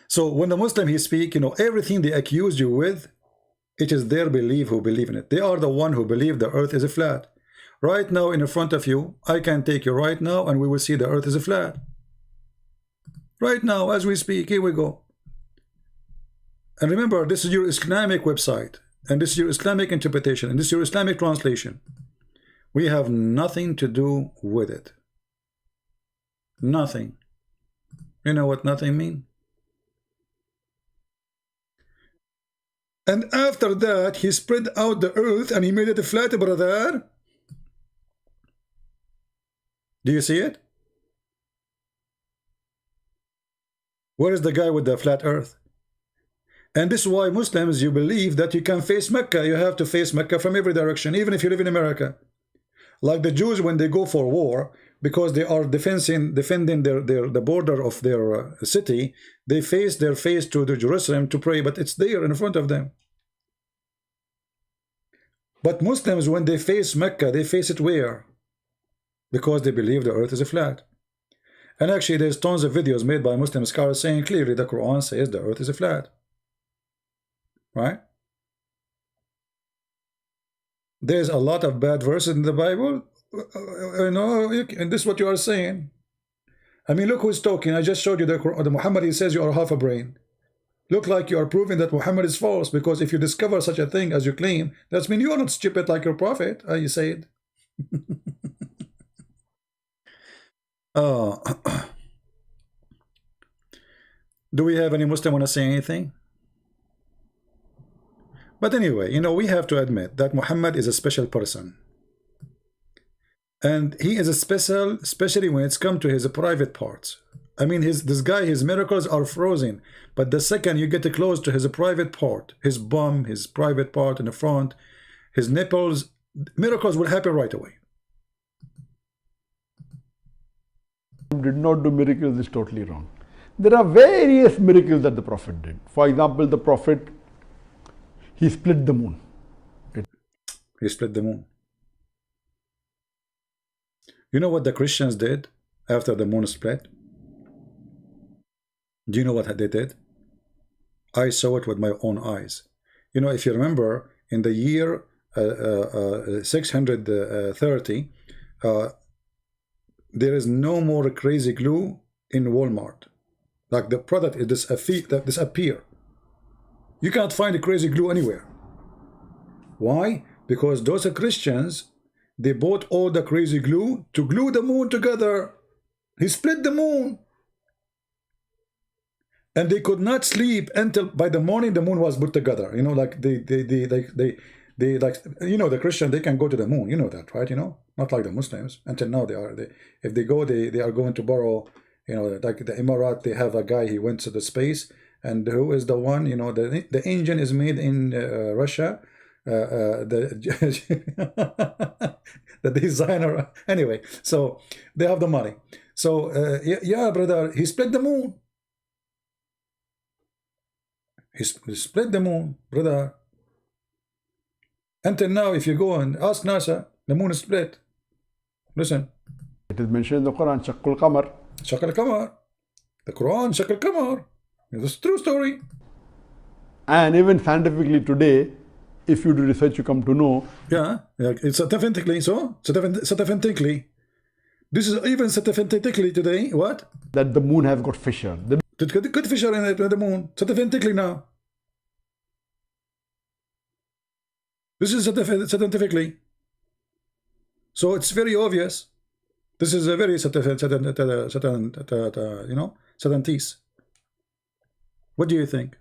So when the Muslim he speak, everything they accuse you with, it is their belief who believe in it. They are the one who believe the earth is flat. Right now in front of you, I can take you right now and we will see the earth is flat. Right now as we speak, here we go. And remember, this is your Islamic website, and this is your Islamic interpretation, and this is your Islamic translation. We have nothing to do with it. Nothing. You know what nothing means? And after that, he spread out the earth and he made it flat, brother. Do you see it? Where is the guy with the flat earth? And this is why Muslims, you believe that you can face Mecca. You have to face Mecca from every direction, even if you live in America. Like the Jews when they go for war, because they are defending the border of their city, they face their face to the Jerusalem to pray, but it's there in front of them. But Muslims, when they face Mecca, they face it where? Because they believe the earth is flat. And actually, there's tons of videos made by Muslim scholars saying clearly the Quran says the earth is a flat. Right? There's a lot of bad verses in the Bible. You know, and this is what you are saying. I mean, look who's talking. I just showed you the Quran. The Muhammad, he says you are half a brain. Look like you are proving that Muhammad is false, because if you discover such a thing as you claim, that means you are not stupid like your prophet, you said. Oh. Do we have any Muslim want to say anything? But anyway, you know, we have to admit that Muhammad is a special person. And he is a special, especially when it's come to his private parts. I mean, this guy, his miracles are frozen. But the second you get close to his private part, his bum, his private part in the front, his nipples, miracles will happen right away. Did not do miracles is totally wrong. There are various miracles that the Prophet did. For example, the Prophet, he split the moon. He split the moon. You know what the Christians did after the moon split? Do you know what they did? I saw it with my own eyes. You know, if you remember, in the year 630, there is no more crazy glue in Walmart. Like the product is disappear. You can't find a crazy glue anywhere. Why? Because those Christians, they bought all the crazy glue to glue the moon together. He split the moon. And they could not sleep until by the morning the moon was put together. You know, like they like, you know, the Christian, they can go to the moon. You know that, right? You know, not like the Muslims. Until now, if they go, they are going to borrow. You know, like the Emirat, they have a guy. He went to the space, and who is the one? You know, the engine is made in Russia. The designer. Anyway, so they have the money. So yeah, brother, he split the moon. He split the moon, brother. Until now, if you go and ask NASA, the moon is split. Listen. It is mentioned in the Quran, Shaqqul Qamar. Shaqqul Qamar. The Quran, Shaqqul Qamar. It's a true story. And even scientifically today, if you do research, you come to know. Yeah, it's scientifically so. Scientifically. This is even scientifically today. What? That the moon has got fissure. Good fissure in the moon. Scientifically now. This is scientifically. So it's very obvious. This is a very you know, scientist. What do you think?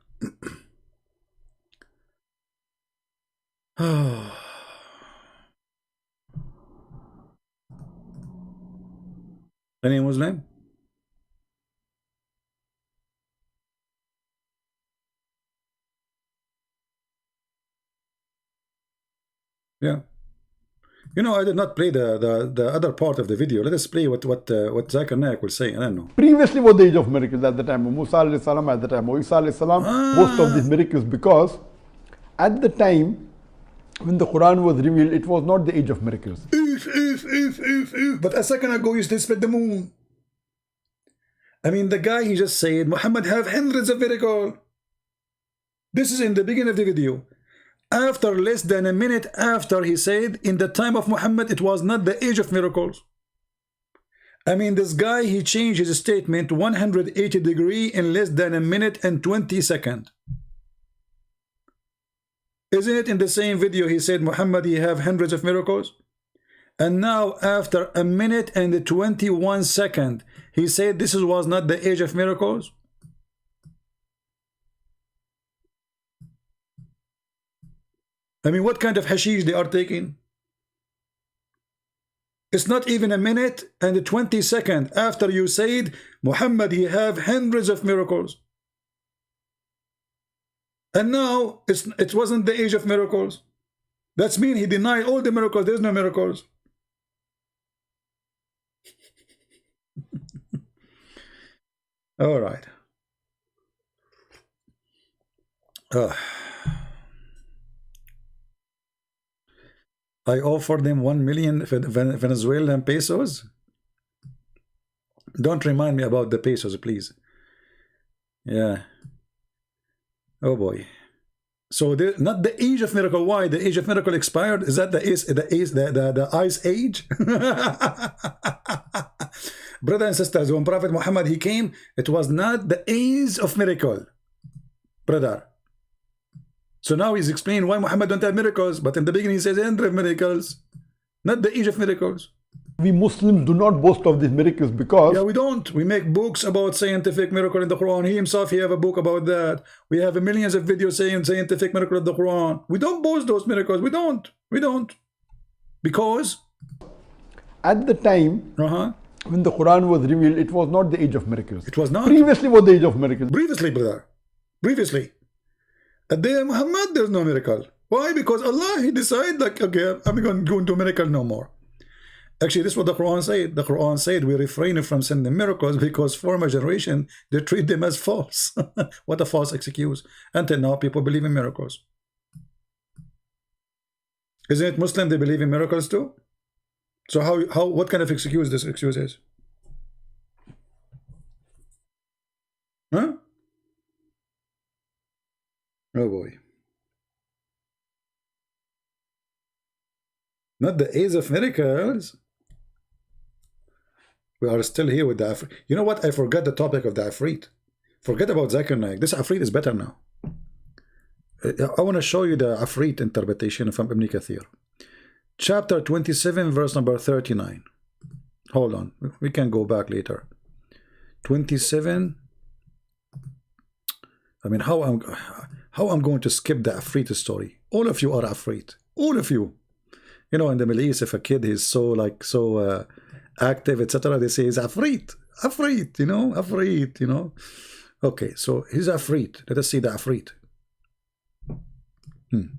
Any Muslim? Yeah. You know, I did not play the other part of the video. Let us play what Zakir Naik will say. I don't know. Previously was the age of miracles at the time of Musa alayhi salam, at the time of Isa alayhi salam, most of these miracles, because at the time when the Quran was revealed, it was not the age of miracles. But a second ago you still split the moon. I mean, the guy, he just said Muhammad have hundreds of miracles. This is in the beginning of the video. After less than a minute after, he said, in the time of Muhammad, it was not the age of miracles. I mean, this guy, he changed his statement 180 degrees in less than a minute and 20 seconds. Isn't it in the same video he said, Muhammad, he have hundreds of miracles? And now, after a minute and 21 seconds, he said this was not the age of miracles? I mean, what kind of hashish they are taking? It's not even a minute and 20 seconds after you said, Muhammad, he have hundreds of miracles. And now, it wasn't the age of miracles. That's mean he denied all the miracles. There's no miracles. All right. I offered them 1 million Venezuelan pesos. Don't remind me about the pesos, please. Yeah. Oh boy. So not the age of miracle. Why? The age of miracle expired? Is that the ice age? Brothers and sisters, when Prophet Muhammad he came, it was not the age of miracle, brother. So now he's explaining why Muhammad don't have miracles, but in the beginning he says end of miracles, not the age of miracles. We Muslims do not boast of these miracles because... Yeah, we don't. We make books about scientific miracle in the Quran. He himself, he have a book about that. We have millions of videos saying scientific miracle in the Quran. We don't boast those miracles. We don't. We don't. Because... At the time, when the Quran was revealed, it was not the age of miracles. It was not. Previously was the age of miracles. Previously, brother. Previously. At the day of Muhammad, there's no miracle. Why? Because Allah, he decided like, okay, I'm going to go into miracle no more. Actually, this is what the Quran said. The Quran said we refrain from sending miracles because former generation, they treat them as false. What a false excuse. Until now, people believe in miracles. Isn't it Muslim they believe in miracles too? So what kind of excuse this excuse is? Huh? Oh boy. Not the age of miracles. We are still here with the Afrit. You know what? I forgot the topic of the Afrit. Forget about Zakir Naik. This Afrit is better now. I want to show you the Afrit interpretation from Ibn Kathir. Chapter 27, verse number 39. Hold on. We can go back later. 27. I mean, how I'm going to skip the Afrit story. All of you are Afrit. All of you. You know, in the Middle East, if a kid is so active, etc., they say he's Afrit. Afrit, you know, Afrit, you know. Okay, so he's Afrit. Let us see the Afrit. Ibn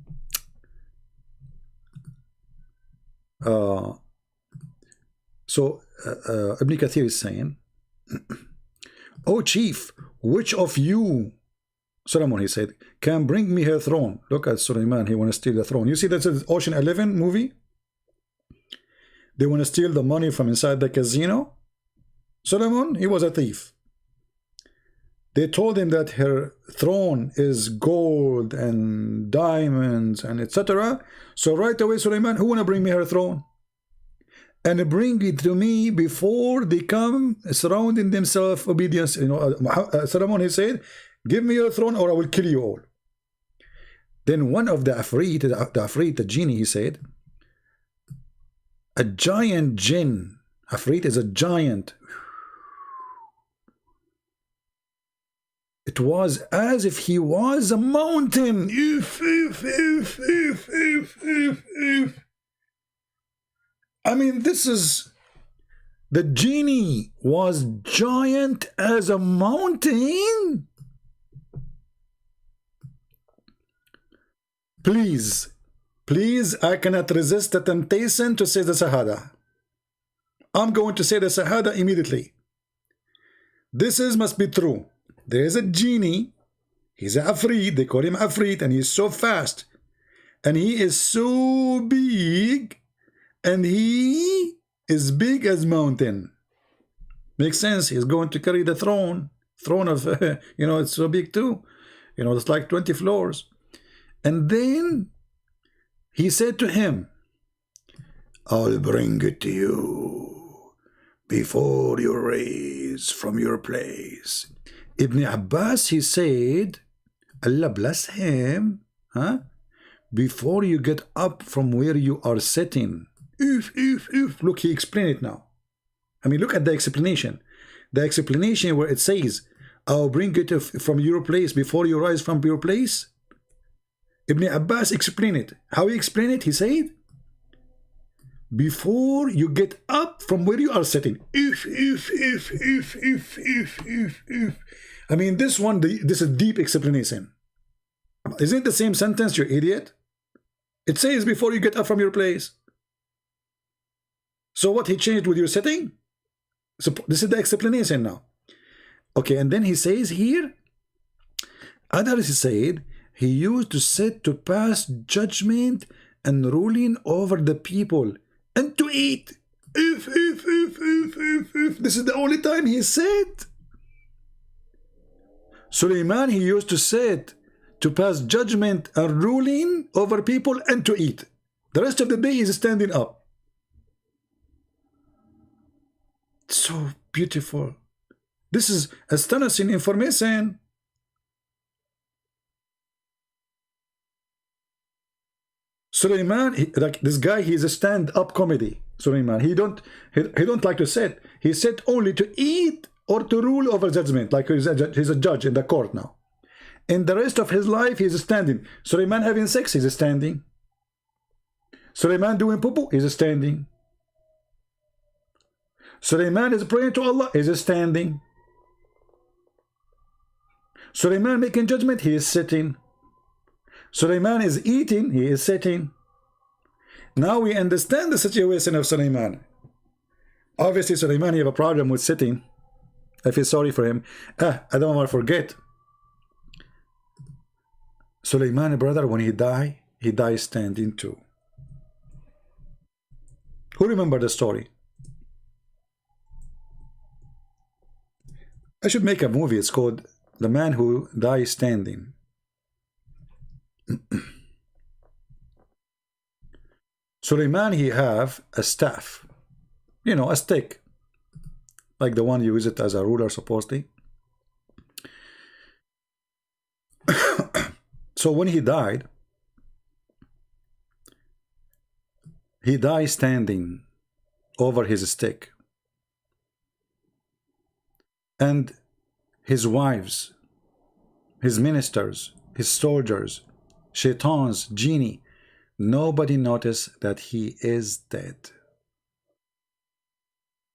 Kathir is saying, "O chief, which of you," Solomon, he said, "can bring me her throne?" Look at Suleiman, he want to steal the throne. You see that's an Ocean 11 movie? They want to steal the money from inside the casino. Solomon, he was a thief. They told him that her throne is gold and diamonds and etc. So right away, Suleiman, who want to bring me her throne? And bring it to me before they come surrounding themselves obedience. You know, Solomon, he said, "Give me your throne or I will kill you all." Then one of the Afrit, the genie, he said, a giant jinn, Afrit is a giant. It was as if he was a mountain. I mean, this is... The genie was giant as a mountain. Please, I cannot resist the temptation to say the Shahada. I'm going to say the Shahada immediately. This must be true. There is a genie. He's an Afrit. They call him Afrit, and he's so fast. And he is so big. And he is big as mountain. Makes sense. He's going to carry the throne of, you know, it's so big too. You know, it's like 20 floors. And then he said to him, "I'll bring it to you before you rise from your place." Ibn Abbas, he said, Allah bless him, before you get up from where you are sitting. Look, he explained it now. I mean, look at the explanation. The explanation where it says, "I'll bring it from your place before you rise from your place." Ibn Abbas explained it. How he explained it? He said, before you get up from where you are sitting. I mean, this is deep explanation. Isn't it the same sentence, you idiot? It says before you get up from your place. So what, he changed with your sitting? So this is the explanation now. Okay, and then he says here, others said, he used to sit to pass judgment and ruling over the people and to eat. if. This is the only time he said. Suleiman, he used to say it to pass judgment and ruling over people and to eat. The rest of the day he's standing up. So beautiful. This is astonishing information. Suleiman, like this guy, he's a stand-up comedy. Suleiman, he don't like to sit. He sit only to eat or to rule over judgment, like he's a judge in the court now. In the rest of his life, he's standing. Suleiman having sex, he's standing. Suleiman doing poo-poo, he's standing. Suleiman is praying to Allah, he's standing. Suleiman making judgment, he is sitting. Suleiman is eating, he is sitting. Now we understand the situation of Suleiman. Obviously, Suleiman, you have a problem with sitting. I feel sorry for him. I don't want to forget. Suleiman, brother, when he died standing too. Who remember the story? I should make a movie. It's called The Man Who Died Standing. Suleiman, he have a staff, you know, a stick, like the one you use it as a ruler supposedly. So when he died standing over his stick, and his wives, his ministers, his soldiers, shaitans, genie, nobody noticed that he is dead,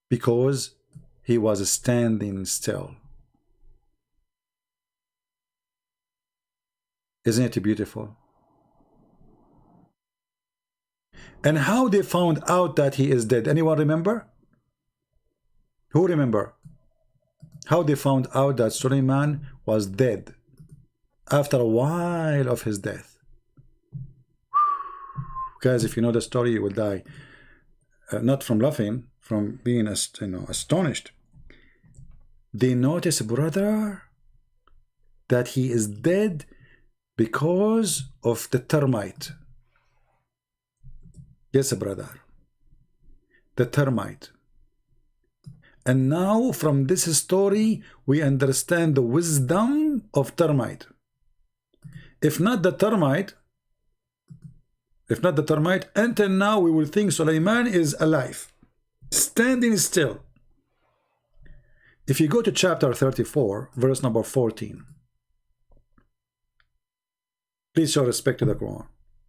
because he was standing still. Isn't it beautiful? And how they found out that he is dead? Anyone remember? Who remember? How they found out that Suleiman was dead after a while of his death? Guys, if you know the story, you will die. Not from laughing, from being astonished. They notice, brother, that he is dead because of the termite. Yes, brother. The termite. And now from this story, we understand the wisdom of termite. If not the termite, until now we will think Suleiman is alive, standing still. If you go to chapter 34, verse number 14, please show respect to the Quran.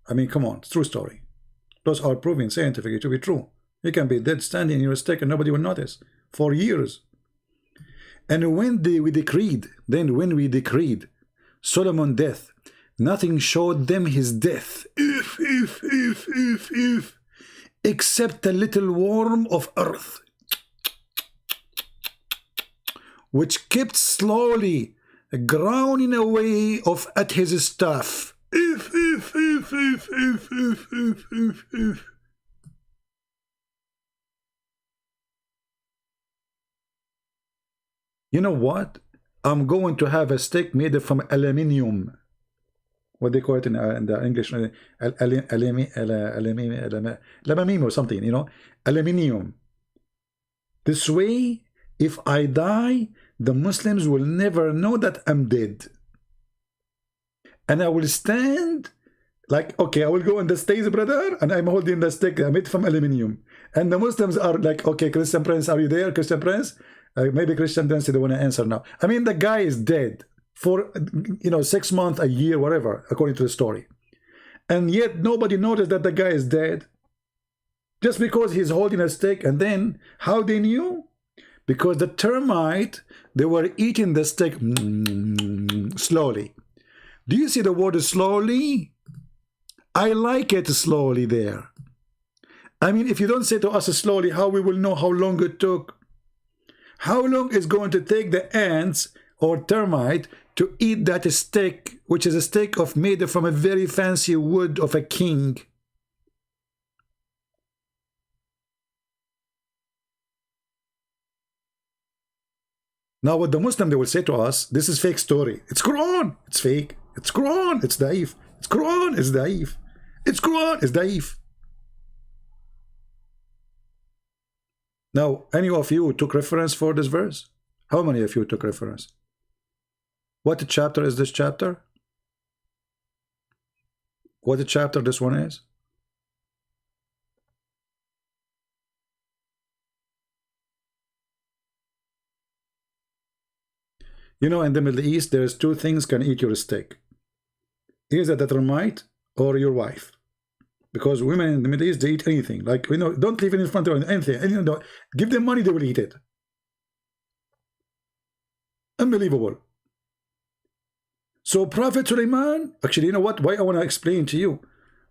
I mean, come on, it's true story. Those are proven scientifically to be true. You can be dead standing in your stick and nobody will notice for years. And when we decreed Solomon's death, nothing showed them his death, except a little worm of earth, which kept slowly grounding away at his staff. You know what? I'm going to have a stick made from aluminium. What they call it in the English, aluminium or something, you know, aluminium. This way, if I die, the Muslims will never know that I'm dead. And I will stand like, okay, I will go on the stage, brother, and I'm holding the stick made from aluminium. And the Muslims are like, okay, Christian Prince, are you there, Christian Prince? Maybe Christian Prince, they want to answer now. I mean, the guy is dead for, 6 months, a year, whatever, according to the story. And yet nobody noticed that the guy is dead. Just because he's holding a stick. And then, how they knew? Because the termite, they were eating the stick slowly. Do you see the word slowly? I like it slowly there. I mean, if you don't say to us slowly, how we will know how long it took? How long is going to take the ants or termite to eat that stick, which is a stick made from a very fancy wood of a king? Now what the Muslim, they will say to us, this is fake story. It's Quran. It's fake. It's Quran. It's daif. It's Quran. It's daif. It's Quran. It's daif. Now, any of you took reference for this verse? How many of you took reference? What chapter is this chapter? What chapter this one is? You know, in the Middle East, there's two things can eat your steak. Either the termite or your wife. Because women in the Middle East, they eat anything. Like, you know, don't leave it in front of anything. You know, give them money, they will eat it. Unbelievable. So Prophet Sulaiman, actually, you know what? Why I want to explain to you.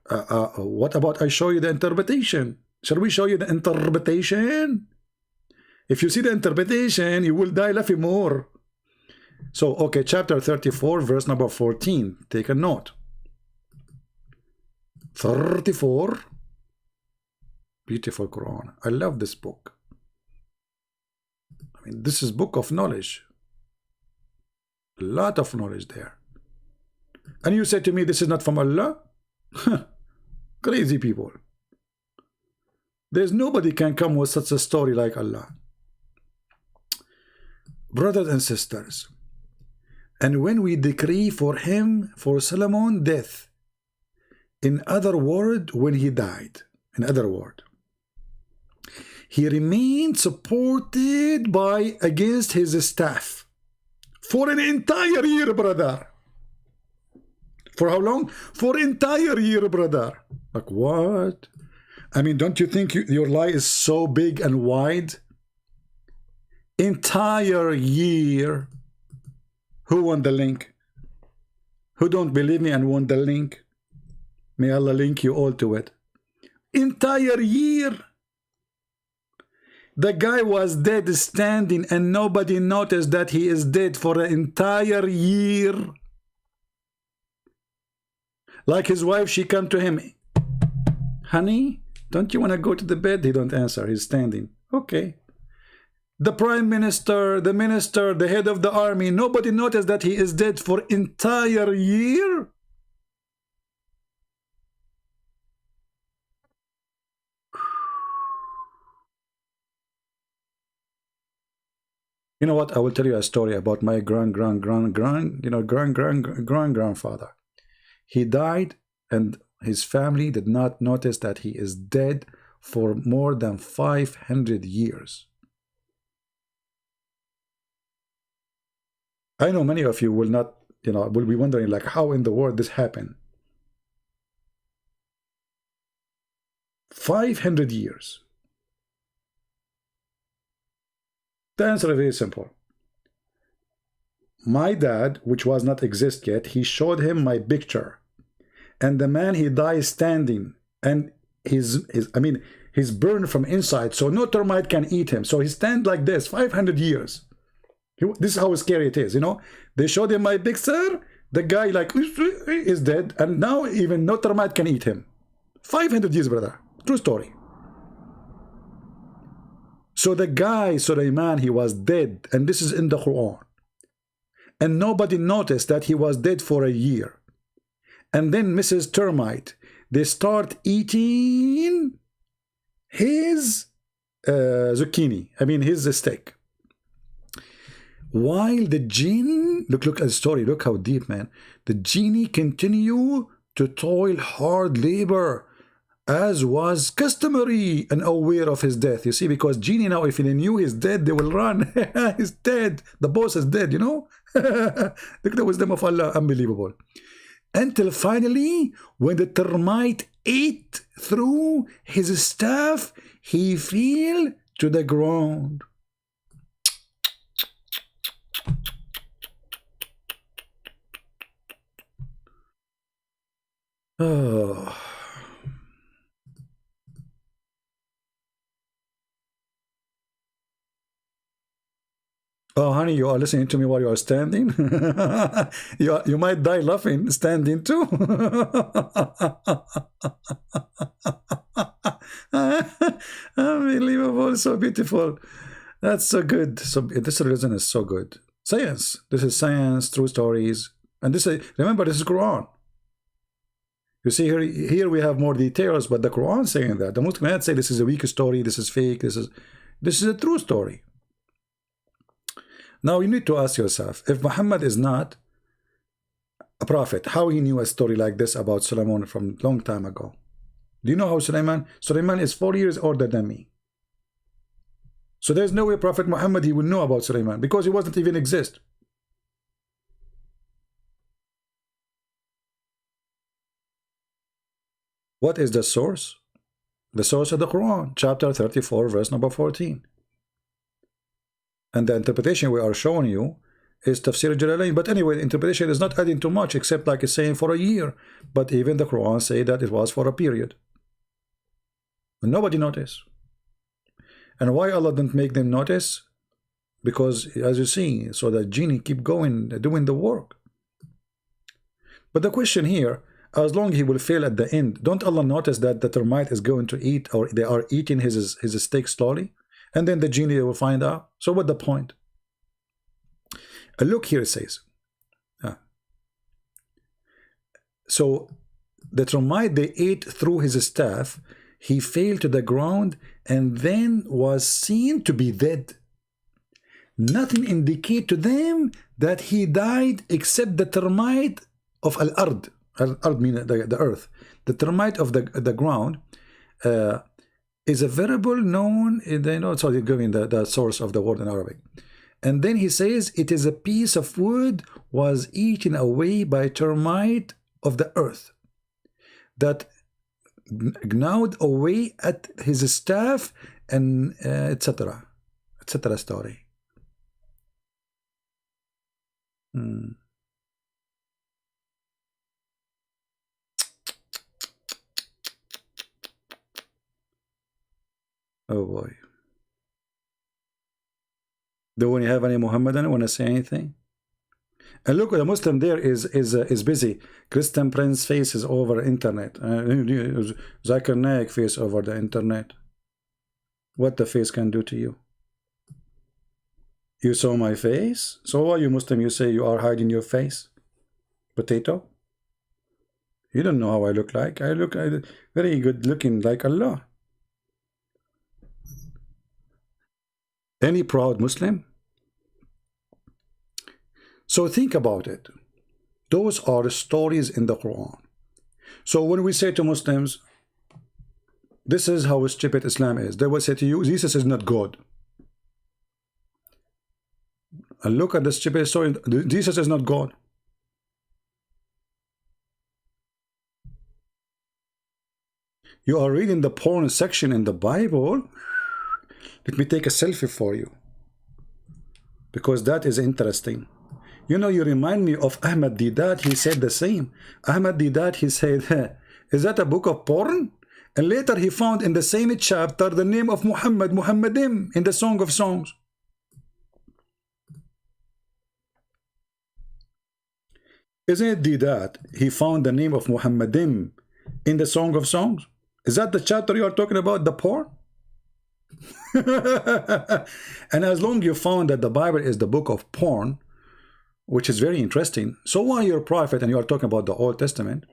What about I show you the interpretation? Shall we show you the interpretation? If you see the interpretation, you will die laughing more. So, okay, chapter 34, verse number 14. Take a note. 34. Beautiful Quran. I love this book. I mean, this is book of knowledge. A lot of knowledge there. And you say to me, this is not from Allah? Crazy people. There's nobody can come with such a story like Allah. Brothers and sisters, and when we decree for him, for Solomon, death, in other word, when he died, in other word, he remained supported by against his staff for an entire year, brother. For how long? For entire year, brother. Like what? I mean, don't you think your lie is so big and wide? Entire year. Who won the link? Who don't believe me and want the link? May Allah link you all to it. Entire year. The guy was dead standing and nobody noticed that he is dead for an entire year. Like his wife, she come to him. Honey, don't you want to go to the bed? He don't answer. He's standing. Okay. The prime minister, the minister, the head of the army, nobody noticed that he is dead for entire year. You know what? I will tell you a story about my grandfather. He died and his family did not notice that he is dead for more than 500 years. I know many of you will not, will be wondering like how in the world this happened. 500 years. The answer is very simple. My dad, which was not exist yet, he showed him my picture. And the man, he died standing. And he's burned from inside. So no termite can eat him. So he stand like this, 500 years. This is how scary it is, They showed him my picture. The guy like is dead. And now even no termite can eat him. 500 years, brother. True story. So the guy, Sulaiman, he was dead. And this is in the Quran. And nobody noticed that he was dead for a year. And then Mrs. Termite, they start eating his zucchini. His steak. While the jinn, look at the story, look how deep, man. The genie continue to toil hard labor, as was customary, and aware of his death. You see, because genie now, if he knew he's dead, they will run. He's dead. The boss is dead, Look at the wisdom of Allah, unbelievable. Until finally, when the termite ate through his staff, he fell to the ground. Oh. Oh, honey, you are listening to me while you are standing? you might die laughing standing too. Unbelievable, so beautiful. That's so good. So this religion is so good. Science. This is science, true stories. And this is, remember, this is Quran. You see here we have more details, but the Quran saying that. The Muslim might say this is a weak story, this is fake, this is a true story. Now you need to ask yourself, if Muhammad is not a prophet, how he knew a story like this about Solomon from a long time ago? Do you know how Sulaiman is 4 years older than me. So there's no way Prophet Muhammad he will know about Sulaiman, because he wasn't even exist. What is the source? The source of the Quran, chapter 34, verse number 14. And the interpretation we are showing you is Tafsir Jalalain. But anyway, the interpretation is not adding too much, except like it's saying for a year. But even the Quran say that it was for a period. And nobody noticed. And why Allah didn't make them notice? Because, as you see, so the genie keep going, doing the work. But the question here, as long as he will fail at the end, don't Allah notice that the termite is going to eat, or they are eating his steak slowly? And then the genie will find out. So what the point? Look here, it says. So the termite they ate through his staff, he fell to the ground and then was seen to be dead. Nothing indicate to them that he died except the termite of al-ard. Al-ard means the earth. The termite of the ground is a variable known, they know, so they're giving the source of the word in Arabic. And then he says, it is a piece of wood was eaten away by termite of the earth that gnawed away at his staff, and etc. etc. story. Oh boy. Do we have any Muhammadan want to say anything? And look, the Muslim there is busy. Christian Prince face is over internet. Zakir Naik face over the internet. What the face can do to you? You saw my face? So why you Muslim, you say you are hiding your face? Potato? You don't know how I look like. I look very good looking like Allah. Any proud Muslim? So think about it. Those are stories in the Quran. So when we say to Muslims, this is how stupid Islam is, they will say to you, Jesus is not God. And look at the stupid story. Jesus is not God. You are reading the porn section in the Bible. Let me take a selfie for you, because that is interesting. You know, you remind me of Ahmad Didat. He said the same. Ahmad Didat, he said, is that a book of porn? And later he found in the same chapter the name of Muhammad, Muhammadim, in the Song of Songs. Isn't it Didat? He found the name of Muhammadim in the Song of Songs. Is that the chapter you are talking about, the porn? And as long as you found that the Bible is the book of porn, which is very interesting, so why your prophet, and you are talking about the Old Testament,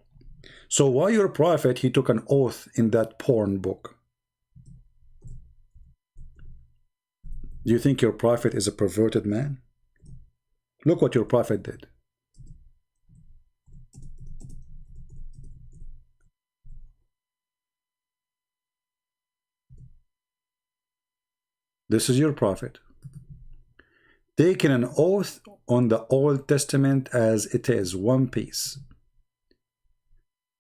so why your prophet, he took an oath in that porn book? Do you think your prophet is a perverted man? Look what your prophet did. This is your prophet, taking an oath on the Old Testament as it is, one piece.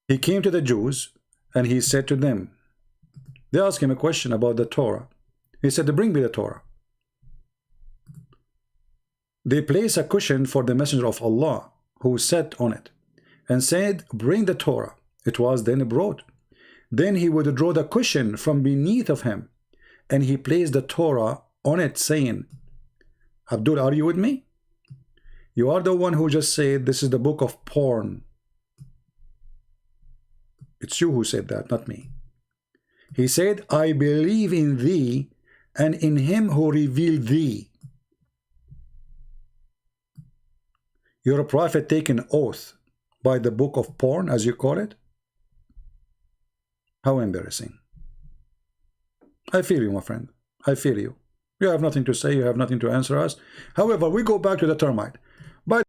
He came to the Jews and he said to them, they asked him a question about the Torah. He said, bring me the Torah. They placed a cushion for the messenger of Allah, who sat on it, and said, bring the Torah. It was then brought. Then he would draw the cushion from beneath of him, and he placed the Torah on it, saying, Abdul, are you with me? You are the one who just said this is the book of porn. It's you who said that, not me. He said, I believe in thee and in him who revealed thee. You're a prophet taking oath by the book of porn, as you call it? How embarrassing. I feel you, my friend. I feel you. You have nothing to say. You have nothing to answer us. However, we go back to the termite.